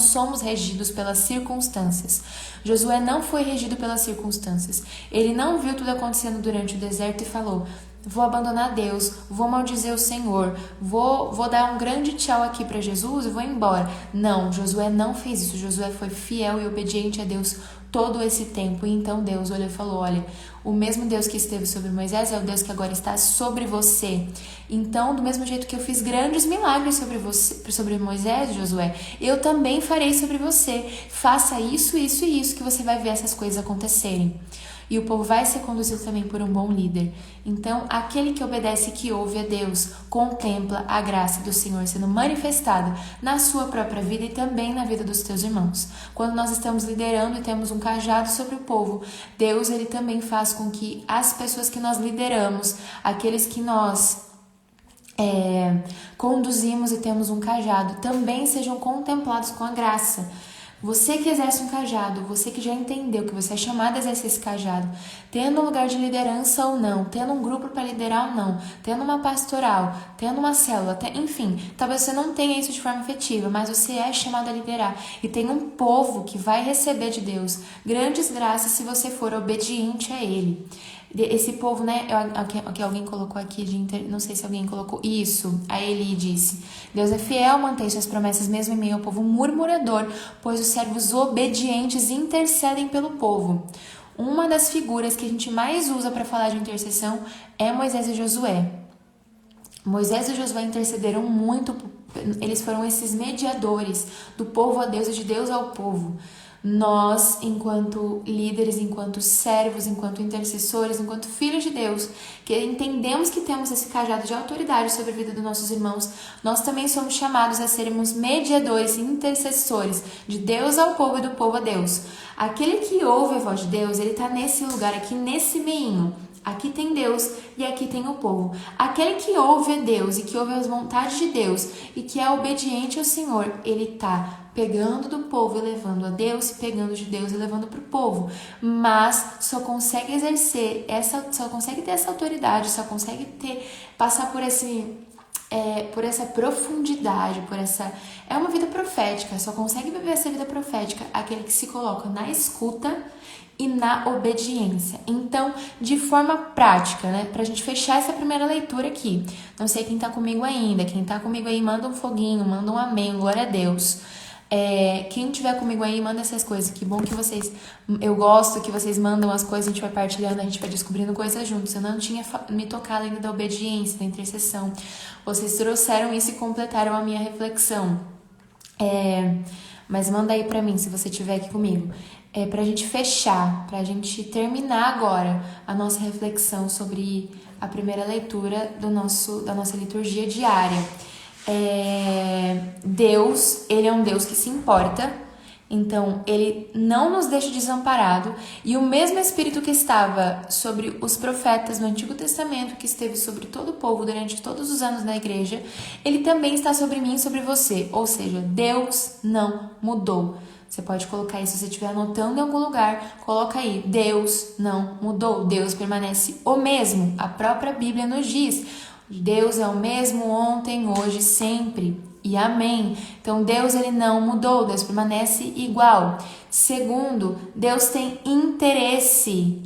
somos regidos pelas circunstâncias. Josué não foi regido pelas circunstâncias. Ele não viu tudo acontecendo durante o deserto e falou: vou abandonar Deus, vou maldizer o Senhor, vou dar um grande tchau aqui para Jesus e vou embora. Não, Josué não fez isso. Josué foi fiel e obediente a Deus todo esse tempo. E então Deus olhou e falou: olha, o mesmo Deus que esteve sobre Moisés é o Deus que agora está sobre você. Então, do mesmo jeito que eu fiz grandes milagres sobre Moisés e Josué, eu também farei sobre você. Faça isso, isso e isso que você vai ver essas coisas acontecerem. E o povo vai ser conduzido também por um bom líder. Então, aquele que obedece e que ouve a Deus, contempla a graça do Senhor sendo manifestada na sua própria vida e também na vida dos teus irmãos. Quando nós estamos liderando e temos um cajado sobre o povo, Deus ele também faz com que as pessoas que nós lideramos, aqueles que nós conduzimos e temos um cajado, também sejam contemplados com a graça. Você que exerce um cajado, você que já entendeu que você é chamado a exercer esse cajado, tendo um lugar de liderança ou não, tendo um grupo para liderar ou não, tendo uma pastoral, tendo uma célula, enfim, talvez você não tenha isso de forma efetiva, mas você é chamado a liderar e tem um povo que vai receber de Deus grandes graças se você for obediente a Ele. Esse povo, né, que alguém colocou aqui, não sei se alguém colocou isso, a Eli disse: Deus é fiel, mantém suas promessas mesmo em meio ao povo murmurador, pois os servos obedientes intercedem pelo povo. Uma das figuras que a gente mais usa para falar de intercessão é Moisés e Josué. Moisés e Josué intercederam muito, eles foram esses mediadores do povo a Deus e de Deus ao povo. Nós, enquanto líderes, enquanto servos, enquanto intercessores, enquanto filhos de Deus, que entendemos que temos esse cajado de autoridade sobre a vida dos nossos irmãos, nós também somos chamados a sermos mediadores e intercessores de Deus ao povo e do povo a Deus. Aquele que ouve a voz de Deus, ele está nesse lugar aqui, nesse meinho. Aqui tem Deus e aqui tem o povo. Aquele que ouve a Deus e que ouve as vontades de Deus e que é obediente ao Senhor, ele está pegando do povo e levando a Deus, pegando de Deus e levando para o povo. Mas só consegue exercer, só consegue ter essa autoridade, só consegue passar por essa profundidade, é uma vida profética, só consegue viver essa vida profética aquele que se coloca na escuta e na obediência. Então, de forma prática, né, pra gente fechar essa primeira leitura aqui, não sei quem tá comigo ainda, quem tá comigo aí manda um foguinho, manda um amém, glória a Deus. Quem tiver comigo aí, manda essas coisas, que bom que eu gosto que vocês mandam as coisas, a gente vai partilhando, a gente vai descobrindo coisas juntos. Eu não tinha me tocado ainda da obediência, da intercessão, vocês trouxeram isso e completaram a minha reflexão, mas manda aí pra mim, se você estiver aqui comigo. para a gente fechar, para a gente terminar agora a nossa reflexão sobre a primeira leitura da nossa liturgia diária. Deus, ele é um Deus que se importa, então ele não nos deixa desamparado, e o mesmo Espírito que estava sobre os profetas no Antigo Testamento, que esteve sobre todo o povo durante todos os anos na igreja, ele também está sobre mim e sobre você, ou seja, Deus não mudou. Você pode colocar isso, se você estiver anotando em algum lugar, coloca aí, Deus não mudou, Deus permanece o mesmo, a própria Bíblia nos diz, Deus é o mesmo ontem, hoje, sempre, e amém. Então Deus, ele não mudou, Deus permanece igual. Segundo, Deus tem interesse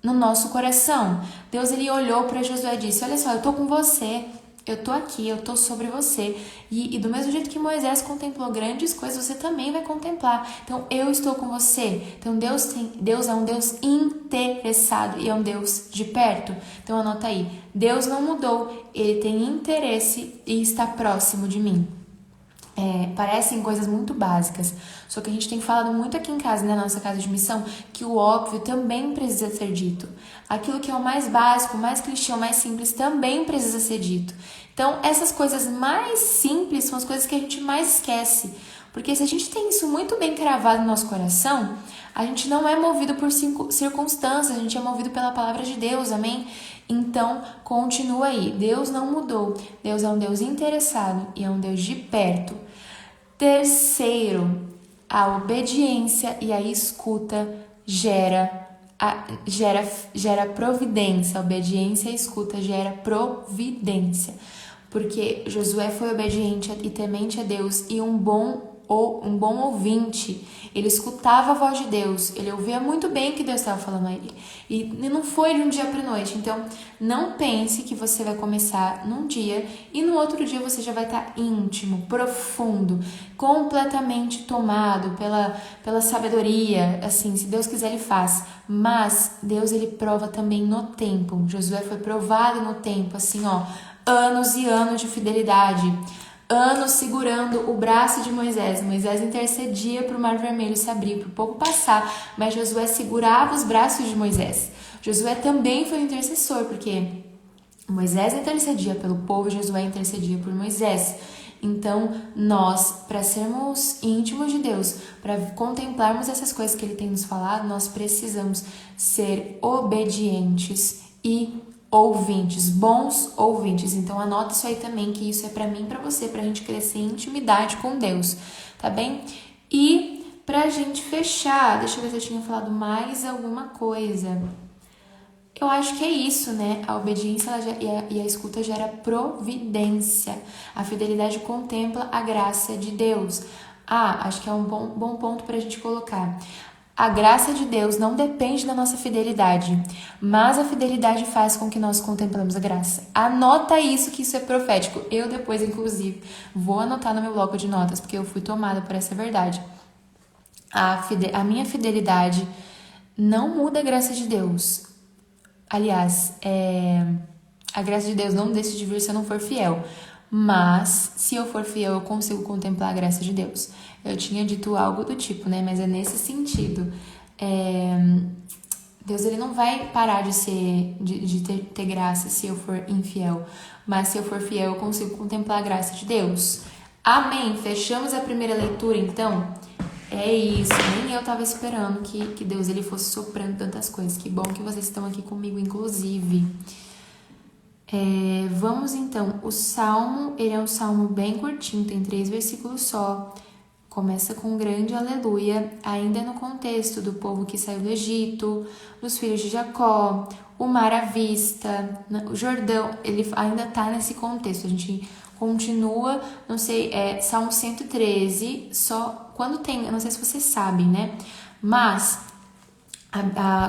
no nosso coração. Deus, ele olhou para Josué e disse, olha só, eu tô com você, eu tô aqui, eu tô sobre você. E do mesmo jeito que Moisés contemplou grandes coisas, você também vai contemplar. Então, eu estou com você. Então, Deus é um Deus interessado e é um Deus de perto. Então, anota aí. Deus não mudou, ele tem interesse e está próximo de mim. Parecem coisas muito básicas, só que a gente tem falado muito aqui em casa, na nossa casa de missão, que o óbvio também precisa ser dito. Aquilo que é o mais básico, o mais clichê, o mais simples também precisa ser dito. Então, essas coisas mais simples são as coisas que a gente mais esquece. Porque se a gente tem isso muito bem cravado no nosso coração, a gente não é movido por circunstâncias, a gente é movido pela palavra de Deus, amém? Então, continua aí. Deus não mudou. Deus é um Deus interessado e é um Deus de perto. Terceiro, a obediência e a escuta gera providência. A obediência e a escuta gera providência. Porque Josué foi obediente e temente a Deus e um bom ouvinte. Ele escutava a voz de Deus, ele ouvia muito bem o que Deus estava falando a ele. E não foi de um dia para noite. Então, não pense que você vai começar num dia e no outro dia você já vai estar íntimo, profundo, completamente tomado pela sabedoria. Assim, se Deus quiser, ele faz. Mas Deus, ele prova também no tempo. Josué foi provado no tempo, assim, anos e anos de fidelidade. Anos segurando o braço de Moisés. Moisés intercedia para o Mar Vermelho se abrir, para o povo passar, mas Josué segurava os braços de Moisés. Josué também foi intercessor, porque Moisés intercedia pelo povo, Josué intercedia por Moisés. Então, nós, para sermos íntimos de Deus, para contemplarmos essas coisas que ele tem nos falado, nós precisamos ser obedientes e ouvintes, bons ouvintes. Então anota isso aí também, que isso é pra mim e pra você, pra gente crescer em intimidade com Deus, tá bem? E pra gente fechar, deixa eu ver se eu tinha falado mais alguma coisa. Eu acho que é isso, né? A obediência e a escuta gera providência. A fidelidade contempla a graça de Deus. Acho que é um bom ponto pra gente colocar. A graça de Deus não depende da nossa fidelidade, mas a fidelidade faz com que nós contemplemos a graça. Anota isso, que isso é profético. Eu depois, inclusive, vou anotar no meu bloco de notas, porque eu fui tomada por essa verdade. A minha fidelidade não muda a graça de Deus. Aliás, a graça de Deus não deixa de vir se eu não for fiel. Mas, se eu for fiel, eu consigo contemplar a graça de Deus. Eu tinha dito algo do tipo, né? Mas é nesse sentido. Deus, ele não vai parar de ter graça se eu for infiel. Mas se eu for fiel, eu consigo contemplar a graça de Deus. Amém? Fechamos a primeira leitura, então? É isso. Nem eu tava esperando que Deus, ele fosse soprando tantas coisas. Que bom que vocês estão aqui comigo, inclusive. Vamos então, o salmo, ele é um salmo bem curtinho, tem 3 versículos só, começa com um grande aleluia, ainda no contexto do povo que saiu do Egito, dos filhos de Jacó, o mar à vista, o Jordão, ele ainda tá nesse contexto, a gente continua, não sei, Salmo 113, só quando tem, eu não sei se vocês sabem, né, mas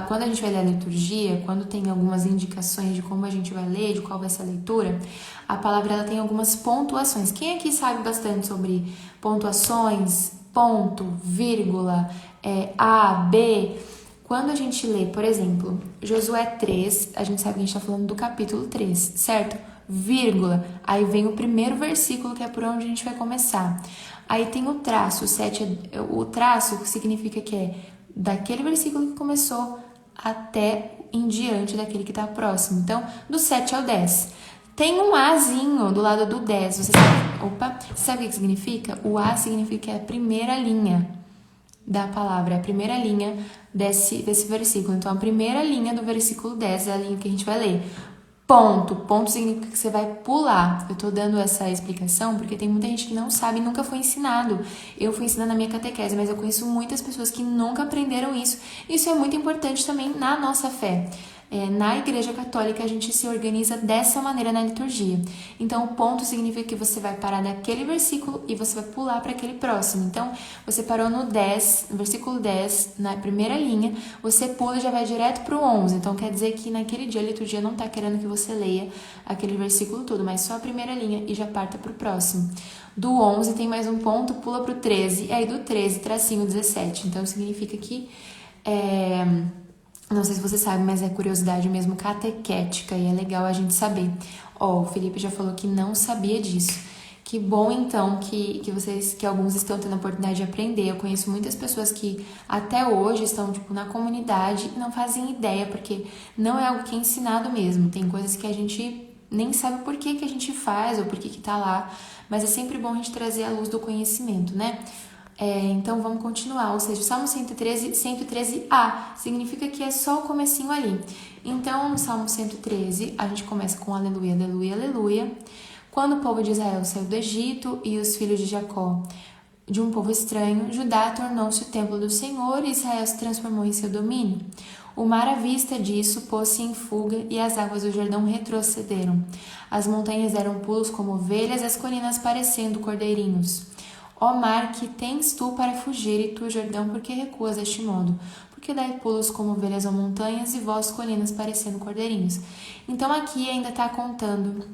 quando a gente vai ler a liturgia, quando tem algumas indicações de como a gente vai ler, de qual vai ser a leitura, a palavra ela tem algumas pontuações. Quem aqui sabe bastante sobre pontuações, ponto, vírgula, A, B? Quando a gente lê, por exemplo, Josué 3, a gente sabe que a gente está falando do capítulo 3, certo? Vírgula, aí vem o primeiro versículo, que é por onde a gente vai começar. Aí tem o traço, o traço significa que é daquele versículo que começou até em diante daquele que está próximo. Então, do 7 ao 10. Tem um Azinho do lado do 10. Você sabe o que significa? O A significa que é a primeira linha da palavra, é a primeira linha desse versículo. Então, a primeira linha do versículo 10 é a linha que a gente vai ler. Ponto significa que você vai pular. Eu tô dando essa explicação porque tem muita gente que não sabe, nunca foi ensinado. Eu fui ensinando na minha catequese, mas eu conheço muitas pessoas que nunca aprenderam isso. Isso é muito importante também na nossa fé. Na Igreja Católica, a gente se organiza dessa maneira na liturgia. Então, o ponto significa que você vai parar naquele versículo e você vai pular para aquele próximo. Então, você parou no 10, no versículo 10, na primeira linha, você pula e já vai direto para o 11. Então, quer dizer que naquele dia a liturgia não está querendo que você leia aquele versículo todo, mas só a primeira linha e já parta para o próximo. Do 11 tem mais um ponto, pula para o 13, e aí do 13, tracinho 17. Então, significa que... Não sei se você sabe, mas é curiosidade mesmo catequética e é legal a gente saber. O Felipe já falou que não sabia disso. Que bom, então, que alguns estão tendo a oportunidade de aprender. Eu conheço muitas pessoas que até hoje estão, na comunidade e não fazem ideia, porque não é algo que é ensinado mesmo. Tem coisas que a gente nem sabe por que a gente faz ou por que tá lá, mas é sempre bom a gente trazer a luz do conhecimento, né? Então vamos continuar, ou seja, o Salmo 113a significa que é só o comecinho ali. Então no Salmo 113 a gente começa com aleluia, aleluia, aleluia. Quando o povo de Israel saiu do Egito e os filhos de Jacó de um povo estranho, Judá tornou-se o templo do Senhor e Israel se transformou em seu domínio. O mar à vista disso pôs-se em fuga e as águas do Jordão retrocederam. As montanhas deram pulos como ovelhas, as colinas parecendo cordeirinhos. Ó mar, que tens tu para fugir, e tu, Jordão, por que recuas deste modo? Porque dai pulos como ovelhas ou montanhas, e vós, colinas, parecendo cordeirinhos. Então aqui ainda está contando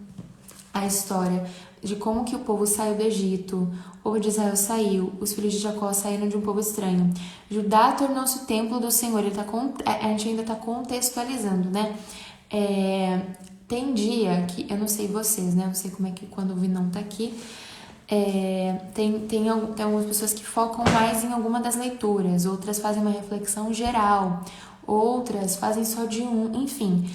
a história de como que o povo saiu do Egito, o povo de Israel saiu, os filhos de Jacó saíram de um povo estranho. Judá tornou-se o templo do Senhor. A gente ainda está contextualizando, né? Tem dia que, eu não sei vocês, né? Eu não sei como é que quando o Vinão tá aqui... Tem algumas pessoas que focam mais em alguma das leituras, outras fazem uma reflexão geral, outras fazem só de um, enfim.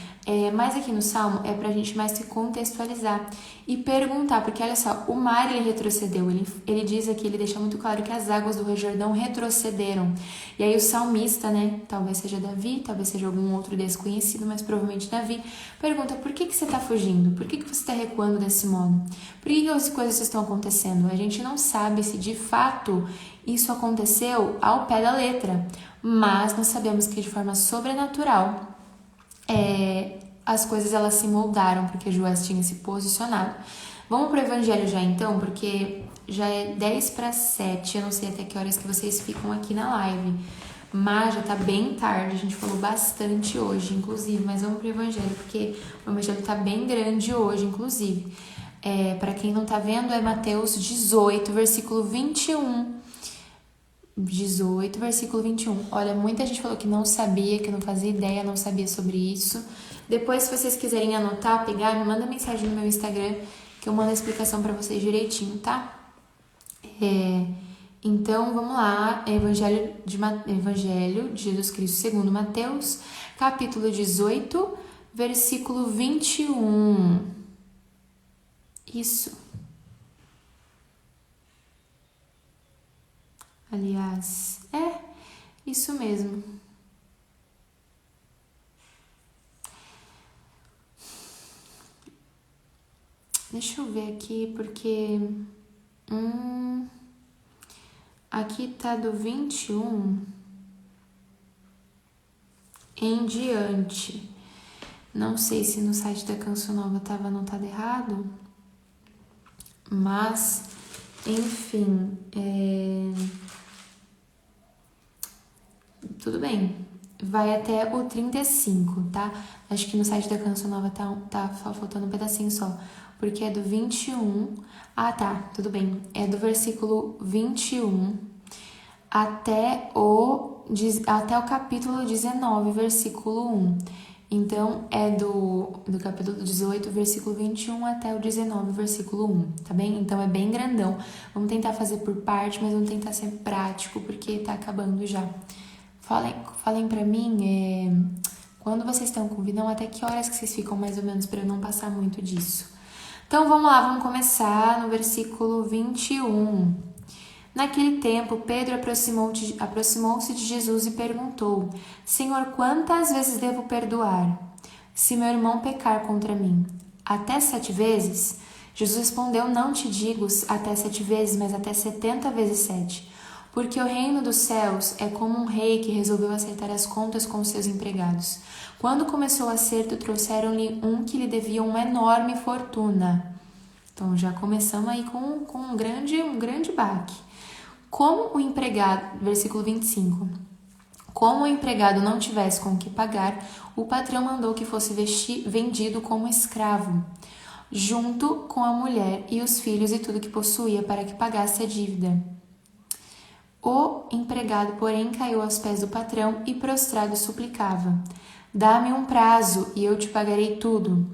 Mas aqui no Salmo é pra gente mais se contextualizar e perguntar, porque olha só, o mar ele retrocedeu, ele diz aqui, ele deixa muito claro que as águas do Rio Jordão retrocederam. E aí o salmista, né, talvez seja Davi, talvez seja algum outro desconhecido, mas provavelmente Davi, pergunta, por que você tá fugindo? Por que você tá recuando desse modo? Por que as coisas estão acontecendo? A gente não sabe se de fato isso aconteceu ao pé da letra, mas nós sabemos que de forma sobrenatural as coisas elas se moldaram porque Joás tinha se posicionado. Vamos pro evangelho já então, porque já é 10:07, eu não sei até que horas que vocês ficam aqui na live, mas já tá bem tarde, a gente falou bastante hoje, inclusive, mas vamos pro evangelho, porque o evangelho tá bem grande hoje, inclusive. Para quem não tá vendo, é Mateus 18, versículo 21. 18, versículo 21. Olha, muita gente falou que não sabia, que não fazia ideia, não sabia sobre isso. Depois, se vocês quiserem anotar, pegar, me manda mensagem no meu Instagram, que eu mando a explicação pra vocês direitinho, tá? Então, vamos lá. Evangelho de Jesus Cristo segundo Mateus, capítulo 18, versículo 21. Isso. Aliás, isso mesmo. Deixa eu ver aqui, porque... aqui tá do 21 em diante. Não sei se no site da Canção Nova tava anotado errado, mas, enfim, tudo bem. Vai até o 35, tá? Acho que no site da Canção Nova tá faltando um pedacinho só, porque é do 21... Ah, tá, tudo bem. É do versículo 21 até o capítulo 19, versículo 1. Então, é do capítulo 18, versículo 21 até o 19, versículo 1, tá bem? Então, é bem grandão. Vamos tentar fazer por parte, mas vamos tentar ser prático, porque tá acabando já. Falem pra mim, quando vocês estão com Vinão, até que horas que vocês ficam mais ou menos, para eu não passar muito disso. Então vamos lá, vamos começar no versículo 21. Naquele tempo, Pedro aproximou-se de Jesus e perguntou: Senhor, quantas vezes devo perdoar, se meu irmão pecar contra mim? Até 7 vezes? Jesus respondeu: Não te digo até 7 vezes, mas até 70 vezes 7. Porque o reino dos céus é como um rei que resolveu acertar as contas com os seus empregados. Quando começou o acerto, trouxeram-lhe um que lhe devia uma enorme fortuna. Então já começamos aí com um grande baque. Como o empregado, versículo 25, como o empregado não tivesse com o que pagar, o patrão mandou que fosse vendido como escravo, junto com a mulher e os filhos e tudo que possuía, para que pagasse a dívida. O empregado, porém, caiu aos pés do patrão e prostrado suplicava: Dá-me um prazo e eu te pagarei tudo.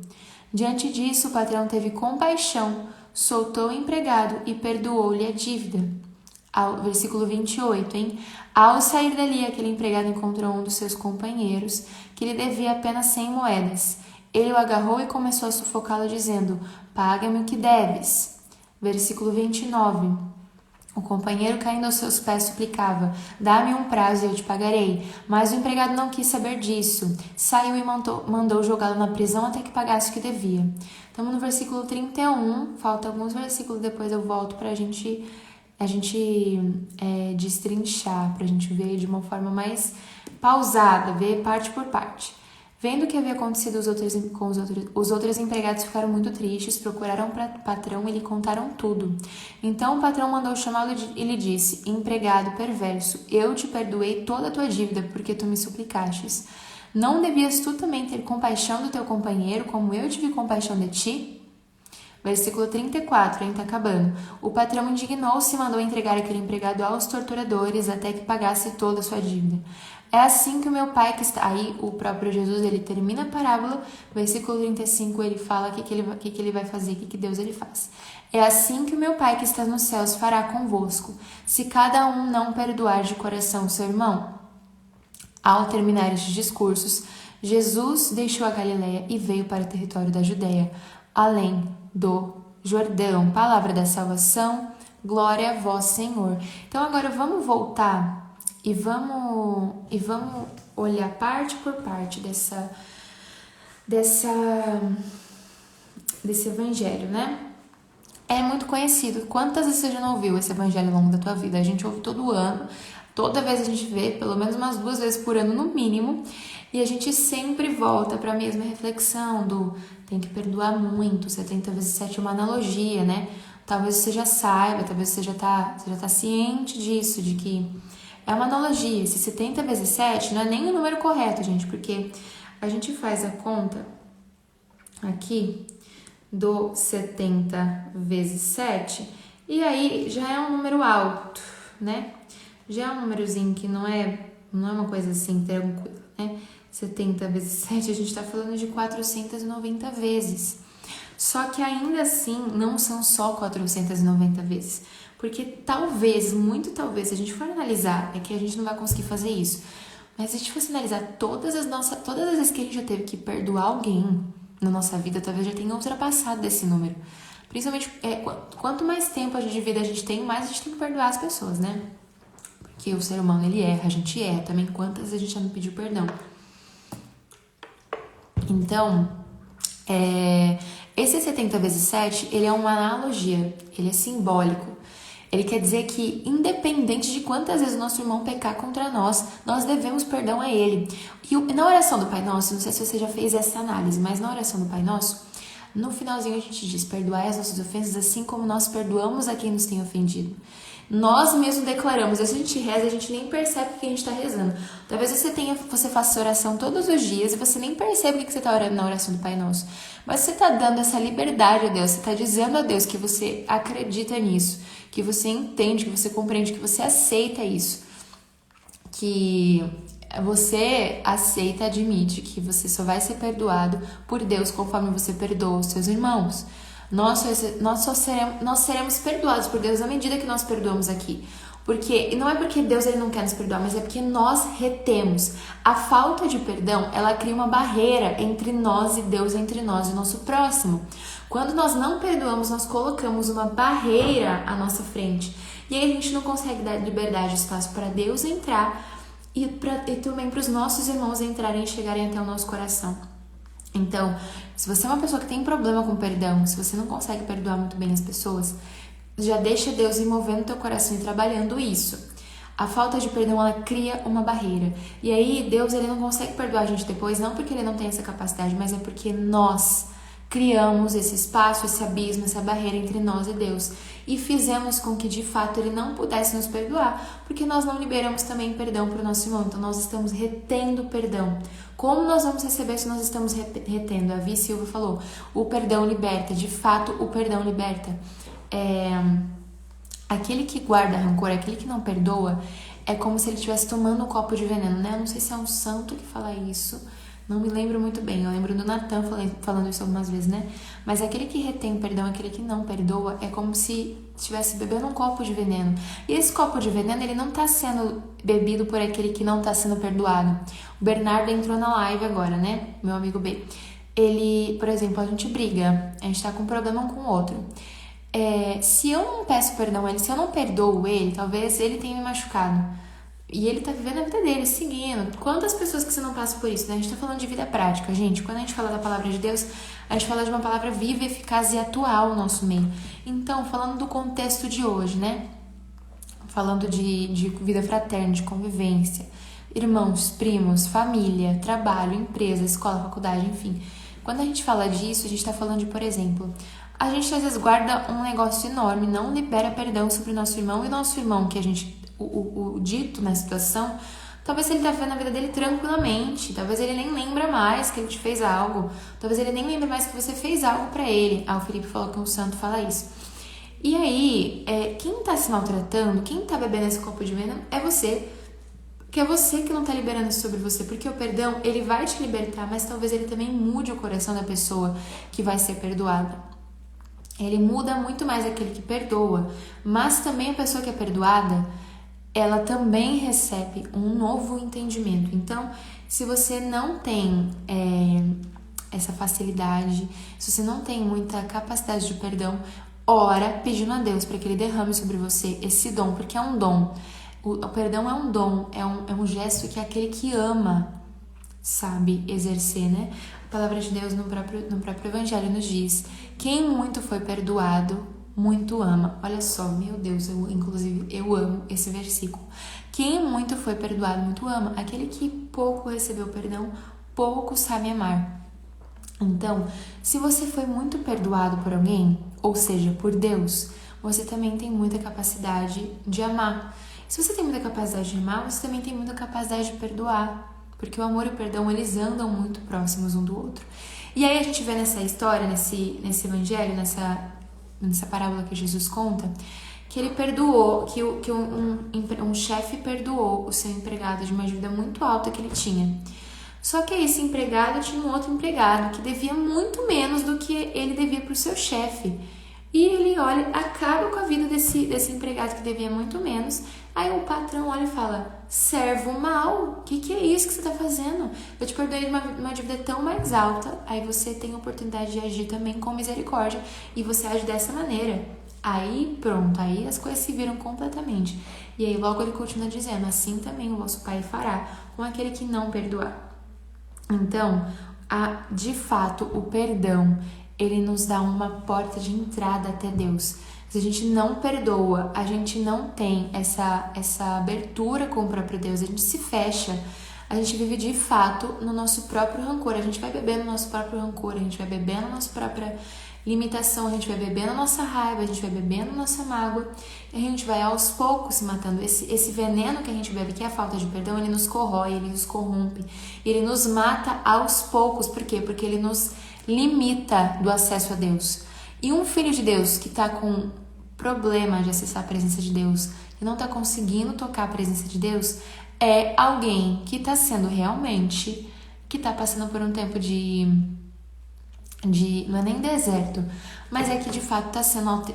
Diante disso, o patrão teve compaixão, soltou o empregado e perdoou-lhe a dívida. Versículo 28, hein? Ao sair dali, aquele empregado encontrou um dos seus companheiros, que lhe devia apenas 100 moedas. Ele o agarrou e começou a sufocá-lo, dizendo: Paga-me o que deves. Versículo 29. O companheiro, caindo aos seus pés, suplicava: Dá-me um prazo e eu te pagarei. Mas o empregado não quis saber disso. Saiu e mandou jogá-lo na prisão até que pagasse o que devia. Estamos no versículo 31. Falta alguns versículos, depois eu volto para a gente destrinchar, para a gente ver de uma forma mais pausada, ver parte por parte. Vendo o que havia acontecido, os outros empregados ficaram muito tristes, procuraram o patrão e lhe contaram tudo. Então o patrão mandou chamá-lo e lhe disse: Empregado perverso, eu te perdoei toda a tua dívida, porque tu me suplicastes. Não devias tu também ter compaixão do teu companheiro, como eu tive compaixão de ti? Versículo 34, tá acabando. O patrão indignou-se e mandou entregar aquele empregado aos torturadores até que pagasse toda a sua dívida. É assim que o meu pai que está... Aí o próprio Jesus, ele termina a parábola, versículo 35, ele fala o que ele vai fazer, o que Deus ele faz. É assim que o meu pai que está nos céus fará convosco, se cada um não perdoar de coração seu irmão. Ao terminar estes discursos, Jesus deixou a Galileia e veio para o território da Judéia, além do Jordão. Palavra da salvação, glória a vós, Senhor. Então agora vamos voltar e vamos olhar parte por parte desse evangelho, né? É muito conhecido. Quantas vezes você já não ouviu esse evangelho ao longo da tua vida? A gente ouve todo ano, toda vez a gente vê, pelo menos umas 2 vezes por ano no mínimo, e a gente sempre volta para a mesma reflexão do tem que perdoar muito, 70 vezes 7 é uma analogia, né? Talvez você já saiba, talvez você já tá ciente disso, de que é uma analogia. Esse 70 vezes 7 não é nem o número correto, gente, porque a gente faz a conta aqui do 70 vezes 7 e aí já é um número alto, né? Já é um númerozinho que não é uma coisa assim tranquila, né? 70 vezes 7, a gente tá falando de 490 vezes. Só que ainda assim, não são só 490 vezes. Porque talvez, muito talvez, se a gente for analisar, é que a gente não vai conseguir fazer isso. Mas se a gente fosse analisar todas as vezes que a gente já teve que perdoar alguém na nossa vida, talvez já tenha ultrapassado desse número. Principalmente, quanto mais tempo de vida a gente tem, mais a gente tem que perdoar as pessoas, né? Porque o ser humano, ele erra, a gente erra também. Quantas vezes a gente já não pediu perdão? Então, esse 70 vezes 7, ele é uma analogia, ele é simbólico. Ele quer dizer que, independente de quantas vezes o nosso irmão pecar contra nós, nós devemos perdão a ele. E na oração do Pai Nosso, não sei se você já fez essa análise, mas na oração do Pai Nosso, no finalzinho a gente diz: perdoai as nossas ofensas assim como nós perdoamos a quem nos tem ofendido. Nós mesmos declaramos, a gente reza, a gente nem percebe o que a gente está rezando. Talvez você faça oração todos os dias e você nem percebe o que você está orando na oração do Pai Nosso. Mas você está dando essa liberdade a Deus, você está dizendo a Deus que você acredita nisso, que você entende, que você compreende, que você aceita isso. Que você aceita, admite que você só vai ser perdoado por Deus conforme você perdoa os seus irmãos. Nós seremos perdoados por Deus à medida que nós perdoamos aqui. Porque não é porque Deus ele não quer nos perdoar, mas é porque nós retemos. A falta de perdão, ela cria uma barreira entre nós e Deus, entre nós e o nosso próximo. Quando nós não perdoamos, nós colocamos uma barreira à nossa frente. E aí a gente não consegue dar liberdade, espaço para Deus entrar e também para os nossos irmãos entrarem e chegarem até o nosso coração. Então, se você é uma pessoa que tem problema com perdão, se você não consegue perdoar muito bem as pessoas, já deixa Deus ir movendo teu coração e trabalhando isso. A falta de perdão, ela cria uma barreira. E aí, Deus ele não consegue perdoar a gente depois, não porque ele não tem essa capacidade, mas é porque nós criamos esse espaço, esse abismo, essa barreira entre nós e Deus. E fizemos com que, de fato, ele não pudesse nos perdoar, porque nós não liberamos também perdão para o nosso irmão. Então, nós estamos retendo perdão. Como nós vamos receber se nós estamos retendo? A Vi Silva falou, o perdão liberta. De fato, o perdão liberta. Aquele que guarda rancor, aquele que não perdoa, é como se ele estivesse tomando um copo de veneno, né? Eu não sei se é um santo que fala isso, não me lembro muito bem. Eu lembro do Natan falando isso algumas vezes, né? Mas aquele que retém perdão, aquele que não perdoa, é como se estivesse bebendo um copo de veneno. E esse copo de veneno, ele não está sendo bebido por aquele que não está sendo perdoado. O Bernardo entrou na live agora, né? Meu amigo B. Ele, por exemplo, a gente briga, a gente está com um problema um com o outro. Se eu não peço perdão a ele, se eu não perdoo ele, talvez ele tenha me machucado. E ele tá vivendo a vida dele, seguindo. Quantas pessoas que você não passa por isso, né? A gente tá falando de vida prática, gente. Quando a gente fala da palavra de Deus, a gente fala de uma palavra viva, eficaz e atual no nosso meio. Então, falando do contexto de hoje, né? Falando de vida fraterna, de convivência. Irmãos, primos, família, trabalho, empresa, escola, faculdade, enfim. Quando a gente fala disso, a gente tá falando de, por exemplo... A gente às vezes guarda um negócio enorme, não libera perdão sobre o nosso irmão. E o nosso irmão, que a gente, o dito na situação, talvez ele tá vivendo a vida dele tranquilamente. Talvez ele nem lembra mais que ele te fez algo. Talvez ele nem lembre mais que você fez algo pra ele. O Felipe falou que um santo fala isso. E aí, quem tá se maltratando, quem tá bebendo esse copo de veneno é você. Que é você que não tá liberando isso sobre você. Porque o perdão, ele vai te libertar, mas talvez ele também mude o coração da pessoa que vai ser perdoada. Ele muda muito mais aquele que perdoa, mas também a pessoa que é perdoada, ela também recebe um novo entendimento. Então, se você não tem essa facilidade, se você não tem muita capacidade de perdão, ora pedindo a Deus para que Ele derrame sobre você esse dom, porque é um dom. O perdão é um dom, é um gesto que aquele que ama sabe exercer, né? A palavra de Deus no próprio Evangelho nos diz: quem muito foi perdoado, muito ama. Olha só, meu Deus, eu amo esse versículo. Quem muito foi perdoado, muito ama. Aquele que pouco recebeu perdão, pouco sabe amar. Então, se você foi muito perdoado por alguém, ou seja, por Deus, você também tem muita capacidade de amar. Se você tem muita capacidade de amar, você também tem muita capacidade de perdoar. Porque o amor e o perdão, eles andam muito próximos um do outro. E aí a gente vê nessa história, nesse evangelho, nessa parábola que Jesus conta, que ele perdoou, que um chefe perdoou o seu empregado de uma dívida muito alta que ele tinha. Só que esse empregado tinha um outro empregado que devia muito menos do que ele devia para o seu chefe. E ele olha, acaba com a vida desse empregado que devia muito menos. Aí o patrão olha e fala: servo mau, o que é isso que você está fazendo? Eu te perdoei de uma dívida tão mais alta. Aí você tem a oportunidade de agir também com misericórdia. E você age dessa maneira. Aí pronto, aí as coisas se viram completamente. E aí logo ele continua dizendo: assim também o vosso Pai fará com aquele que não perdoar. Então, de fato, o perdão, ele nos dá uma porta de entrada até Deus. Se a gente não perdoa, a gente não tem essa abertura com o próprio Deus, a gente se fecha, a gente vive de fato no nosso próprio rancor, a gente vai bebendo no nosso próprio rancor, a gente vai bebendo na nossa própria limitação, a gente vai bebendo a nossa raiva, a gente vai bebendo a nossa mágoa, e a gente vai aos poucos se matando. Esse veneno que a gente bebe, que é a falta de perdão, ele nos corrói, ele nos corrompe, ele nos mata aos poucos. Por quê? Porque ele nos limita do acesso a Deus. E um filho de Deus que está com problema de acessar a presença de Deus, que não está conseguindo tocar a presença de Deus, é alguém que está sendo realmente, que está passando por um tempo de não é nem deserto, mas é que de fato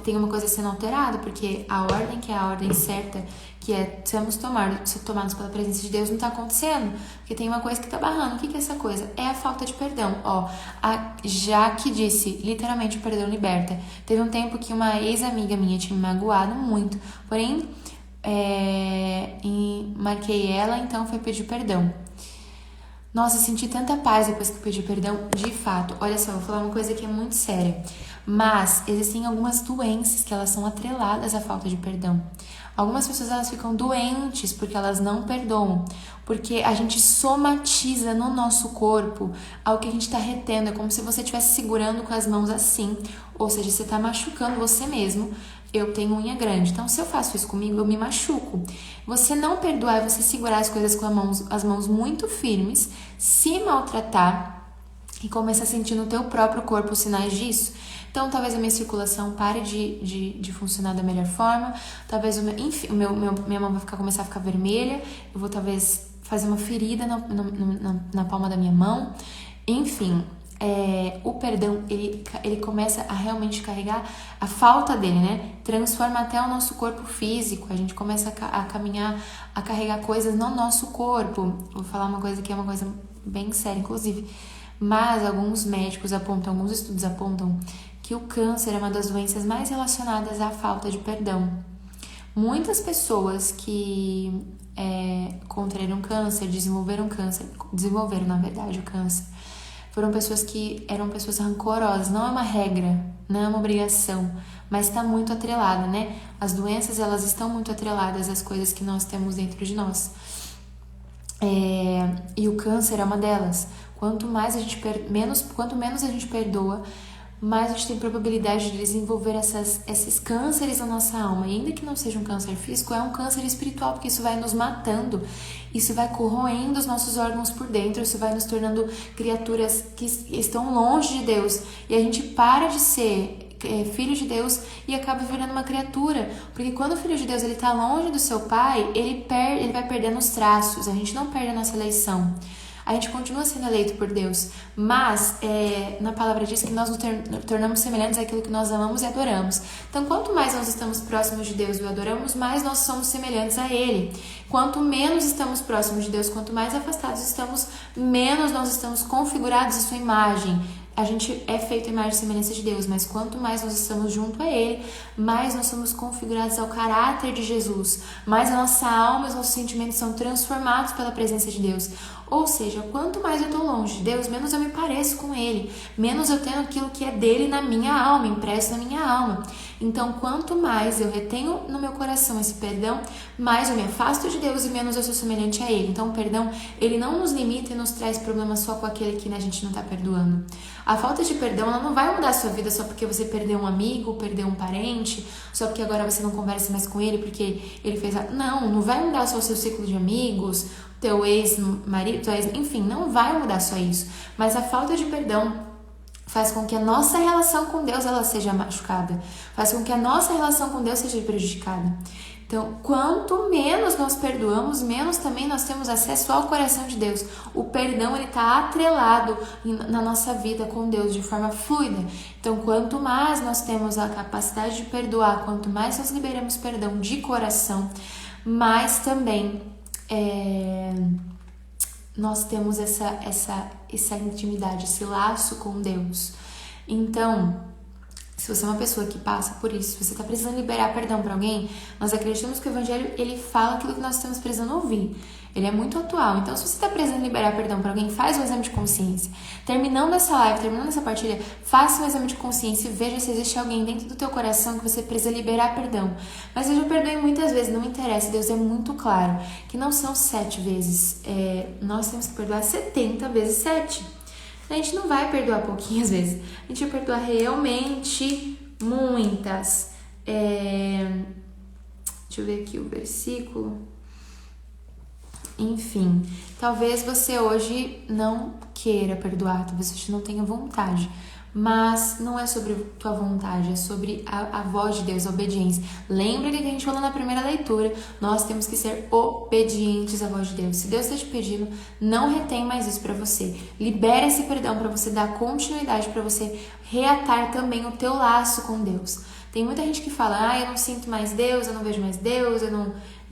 tem uma coisa sendo alterada, porque a ordem, que é a ordem certa, que é sermos tomados pela presença de Deus, não está acontecendo, porque tem uma coisa que está barrando. O que é essa coisa? É a falta de perdão. Já que disse, literalmente, o perdão liberta. Teve um tempo que uma ex-amiga minha tinha me magoado muito, porém, marquei ela, então foi pedir perdão. Nossa, senti tanta paz depois que eu pedi perdão, de fato. Olha só, vou falar uma coisa que é muito séria. Mas existem algumas doenças que elas são atreladas à falta de perdão. Algumas pessoas, elas ficam doentes porque elas não perdoam. Porque a gente somatiza no nosso corpo ao que a gente está retendo. É como se você estivesse segurando com as mãos assim. Ou seja, você está machucando você mesmo. Eu tenho unha grande, então se eu faço isso comigo, eu me machuco. Você não perdoar é você segurar as coisas com as mãos muito firmes, se maltratar e começar a sentir no teu próprio corpo os sinais disso. Então, talvez a minha circulação pare de funcionar da melhor forma, talvez minha mão vai começar a ficar vermelha, eu vou talvez fazer uma ferida na palma da minha mão, enfim. O perdão, ele começa a realmente carregar a falta dele, né? Transforma até o nosso corpo físico. A gente começa a caminhar, a carregar coisas no nosso corpo. Vou falar uma coisa que é uma coisa bem séria, inclusive. Mas alguns médicos alguns estudos apontam que o câncer é uma das doenças mais relacionadas à falta de perdão. Muitas pessoas que contraíram câncer, desenvolveram, na verdade, o câncer, foram pessoas que eram pessoas rancorosas. Não é uma regra, não é uma obrigação, mas está muito atrelada, né? As doenças, elas estão muito atreladas às coisas que nós temos dentro de nós. E o câncer é uma delas. Quanto menos a gente perdoa, mais a gente tem probabilidade de desenvolver esses cânceres na nossa alma. E ainda que não seja um câncer físico, é um câncer espiritual, porque isso vai nos matando, isso vai corroendo os nossos órgãos por dentro, isso vai nos tornando criaturas que estão longe de Deus. E a gente para de ser filho de Deus e acaba virando uma criatura, porque quando o filho de Deus está longe do seu pai, ele vai perdendo os traços. A gente não perde a nossa eleição, a gente continua sendo eleito por Deus, mas na palavra diz que nós nos tornamos semelhantes àquilo que nós amamos e adoramos. Então, quanto mais nós estamos próximos de Deus e o adoramos, mais nós somos semelhantes a Ele. Quanto menos estamos próximos de Deus, quanto mais afastados estamos, menos nós estamos configurados à sua imagem. A gente é feito à imagem e semelhança de Deus, mas quanto mais nós estamos junto a Ele, mais nós somos configurados ao caráter de Jesus, mais a nossa alma e os nossos sentimentos são transformados pela presença de Deus. Ou seja, quanto mais eu estou longe de Deus, menos eu me pareço com Ele, menos eu tenho aquilo que é dele na minha alma, impresso na minha alma. Então, quanto mais eu retenho no meu coração esse perdão, mais eu me afasto de Deus e menos eu sou semelhante a Ele. Então, o perdão, ele não nos limita e nos traz problemas só com aquele que a gente não está perdoando. A falta de perdão, ela não vai mudar a sua vida só porque você perdeu um amigo, perdeu um parente, só porque agora você não conversa mais com ele porque ele fez... Não vai mudar só o seu ciclo de amigos, teu ex-marido, enfim, não vai mudar só isso. Mas a falta de perdão faz com que a nossa relação com Deus ela seja machucada, faz com que a nossa relação com Deus seja prejudicada. Então, quanto menos nós perdoamos, menos também nós temos acesso ao coração de Deus. O perdão, ele está atrelado na nossa vida com Deus de forma fluida. Então, quanto mais nós temos a capacidade de perdoar, quanto mais nós liberamos perdão de coração, mais também nós temos essa intimidade, esse laço com Deus. Então, se você é uma pessoa que passa por isso, se você está precisando liberar perdão para alguém, nós acreditamos que o Evangelho, ele fala aquilo que nós estamos precisando ouvir. Ele é muito atual. Então, se você está precisando liberar perdão para alguém, faz um exame de consciência. Terminando essa live, terminando essa partilha, faça um exame de consciência e veja se existe alguém dentro do teu coração que você precisa liberar perdão. Mas eu já perdoei muitas vezes, não interessa. Deus é muito claro que não são 7 vezes. Nós temos que perdoar 70 vezes 7. A gente não vai perdoar pouquinhas vezes. A gente vai perdoar realmente muitas. Deixa eu ver aqui o versículo. Enfim, talvez você hoje não queira perdoar, talvez você não tenha vontade. Mas não é sobre tua vontade, é sobre a voz de Deus, a obediência. Lembra que a gente falou na primeira leitura, nós temos que ser obedientes à voz de Deus. Se Deus está te pedindo, não retém mais isso para você. Libera esse perdão para você dar continuidade, para você reatar também o teu laço com Deus. Tem muita gente que fala, eu não sinto mais Deus, eu não vejo mais Deus, eu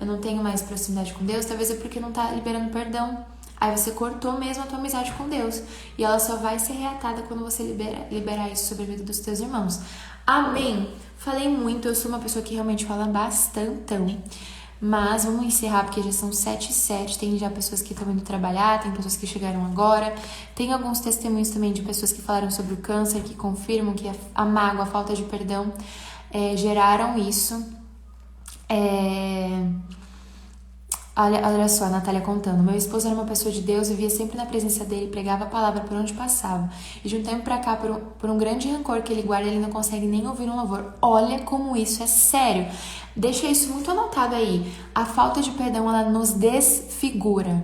não tenho mais proximidade com Deus. Talvez é porque não está liberando perdão. Aí você cortou mesmo a tua amizade com Deus. E ela só vai ser reatada quando você liberar isso sobre a vida dos teus irmãos. Amém? Falei muito, eu sou uma pessoa que realmente fala bastantão. Mas vamos encerrar porque já são 7h07. Tem já pessoas que estão indo trabalhar, tem pessoas que chegaram agora. Tem alguns testemunhos também de pessoas que falaram sobre o câncer, que confirmam que a mágoa, a falta de perdão geraram isso. Olha só, a Natália contando. Meu esposo era uma pessoa de Deus, eu via sempre na presença dele, pregava a palavra por onde passava. E de um tempo pra cá, por um grande rancor que ele guarda, ele não consegue nem ouvir um louvor. Olha como isso é sério. Deixa isso muito anotado aí. A falta de perdão, ela nos desfigura.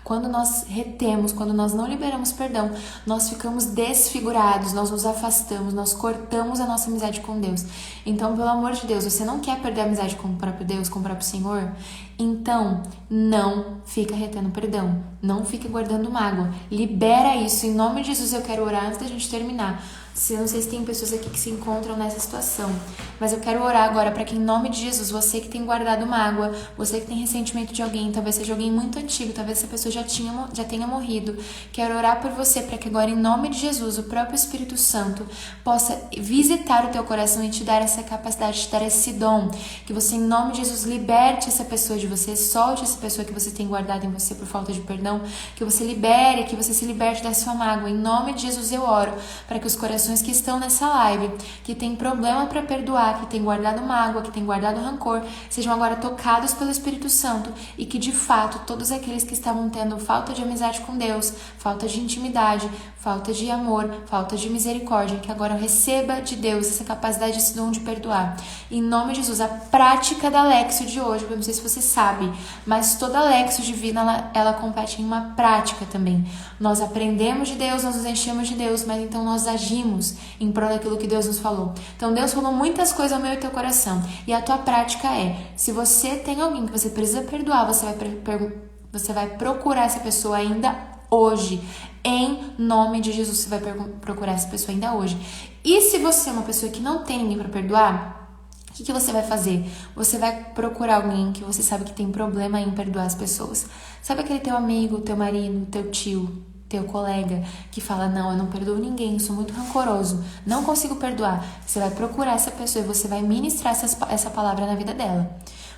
Quando nós retemos, quando nós não liberamos perdão, nós ficamos desfigurados, nós nos afastamos, nós cortamos a nossa amizade com Deus. Então, pelo amor de Deus, você não quer perder a amizade com o próprio Deus, com o próprio Senhor? Então, não fica retendo perdão, não fica guardando mágoa. Libera isso, em nome de Jesus. Eu quero orar antes da gente terminar. Não sei se tem pessoas aqui que se encontram nessa situação, mas eu quero orar agora para que em nome de Jesus, você que tem guardado mágoa, você que tem ressentimento de alguém, talvez seja alguém muito antigo, talvez essa pessoa já tenha morrido, quero orar por você para que agora em nome de Jesus, o próprio Espírito Santo possa visitar o teu coração e te dar essa capacidade, te dar esse dom, que você em nome de Jesus liberte essa pessoa de você, solte essa pessoa que você tem guardado em você por falta de perdão, que você libere, que você se liberte da sua mágoa. Em nome de Jesus eu oro para que os corações que estão nessa live, que tem problema para perdoar, que tem guardado mágoa, que tem guardado rancor, sejam agora tocados pelo Espírito Santo e que de fato todos aqueles que estavam tendo falta de amizade com Deus, falta de intimidade, falta de amor, falta de misericórdia, que agora receba de Deus essa capacidade, esse dom de perdoar. Em nome de Jesus, a prática da Lexio de hoje, eu não sei se você sabe, mas toda Lexio divina, ela compete em uma prática também. Nós aprendemos de Deus, nós nos enchemos de Deus, mas então nós agimos em prol daquilo que Deus nos falou. Então Deus falou muitas coisas ao meu e teu coração, e a tua prática se você tem alguém que você precisa perdoar, você vai procurar essa pessoa ainda hoje. Em nome de Jesus, você vai procurar essa pessoa ainda hoje. E se você é uma pessoa que não tem ninguém para perdoar, o que você vai fazer? Você vai procurar alguém que você sabe que tem problema em perdoar as pessoas. Sabe aquele teu amigo, teu marido, teu tio, teu colega que fala, não, eu não perdoo ninguém, sou muito rancoroso, não consigo perdoar. Você vai procurar essa pessoa e você vai ministrar essa palavra na vida dela.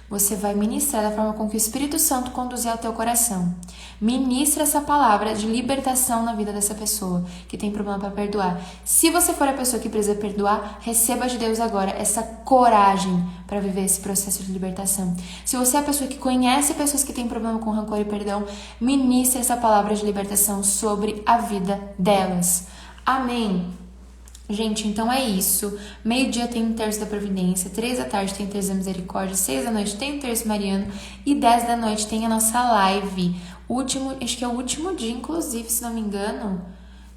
Você vai ministrar da forma com que o Espírito Santo conduzir ao teu coração. Ministra essa palavra de libertação na vida dessa pessoa que tem problema para perdoar. Se você for a pessoa que precisa perdoar, receba de Deus agora essa coragem para viver esse processo de libertação. Se você é a pessoa que conhece pessoas que têm problema com rancor e perdão, ministra essa palavra de libertação sobre a vida delas. Amém. Gente, então é isso. Meio-dia tem o terço da providência, 3 da tarde tem o terço da misericórdia, 6 da noite tem o terço mariano e 10 da noite tem a nossa live. Acho que é o último dia, inclusive, se não me engano.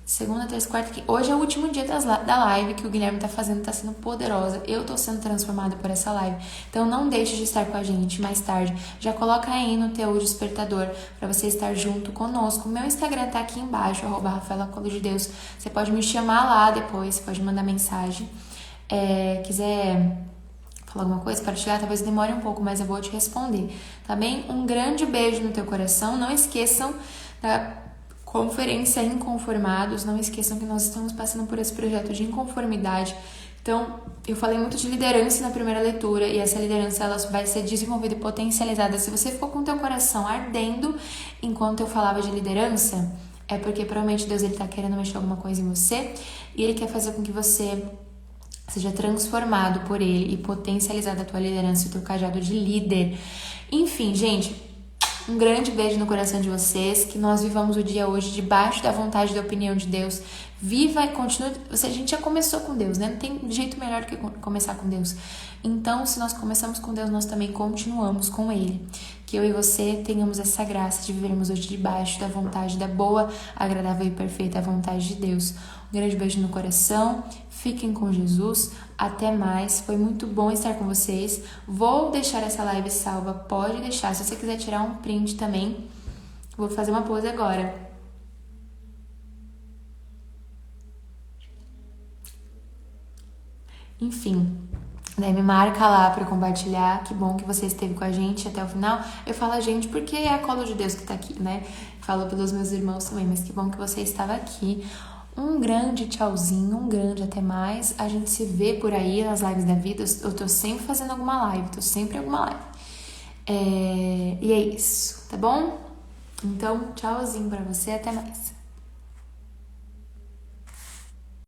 Segunda, terça, quarta, quinta. Hoje é o último dia da live que o Guilherme tá fazendo, tá sendo poderosa. Eu tô sendo transformada por essa live. Então não deixe de estar com a gente mais tarde. Já coloca aí no teu despertador pra você estar junto conosco. Meu Instagram tá aqui embaixo, @RafaelaColodeDeus. Você pode me chamar lá depois, você pode mandar mensagem. Quiser falar alguma coisa, partilhar, talvez demore um pouco, mas eu vou te responder, tá bem? Um grande beijo no teu coração. Não esqueçam da Conferência Inconformados. Não esqueçam que nós estamos passando por esse projeto de inconformidade. Então, eu falei muito de liderança na primeira leitura e essa liderança ela vai ser desenvolvida e potencializada. Se você ficou com o teu coração ardendo enquanto eu falava de liderança, é porque provavelmente Deus está querendo mexer alguma coisa em você e Ele quer fazer com que você seja transformado por Ele e potencializada a tua liderança e o teu cajado de líder. Enfim, gente, um grande beijo no coração de vocês, que nós vivamos o dia hoje debaixo da vontade e da opinião de Deus, Viva e continue. A gente já começou com Deus, né? Não tem jeito melhor do que começar com Deus. Então, se nós começamos com Deus, nós também continuamos com Ele. Que eu e você tenhamos essa graça de vivermos hoje debaixo da vontade, da boa, agradável e perfeita vontade de Deus. Um grande beijo no coração. Fiquem com Jesus. Até mais. Foi muito bom estar com vocês. Vou deixar essa live salva. Pode deixar. Se você quiser tirar um print também, vou fazer uma pose agora. Enfim, daí me marca lá para compartilhar. Que bom que você esteve com a gente até o final. Eu falo a gente porque é a colo de Deus que tá aqui, né? Falo pelos meus irmãos também, mas que bom que você estava aqui. Um grande tchauzinho, um grande até mais. A gente se vê por aí nas lives da vida. Eu tô sempre fazendo alguma live, tô sempre em alguma live. E é isso, tá bom? Então, tchauzinho pra você, até mais.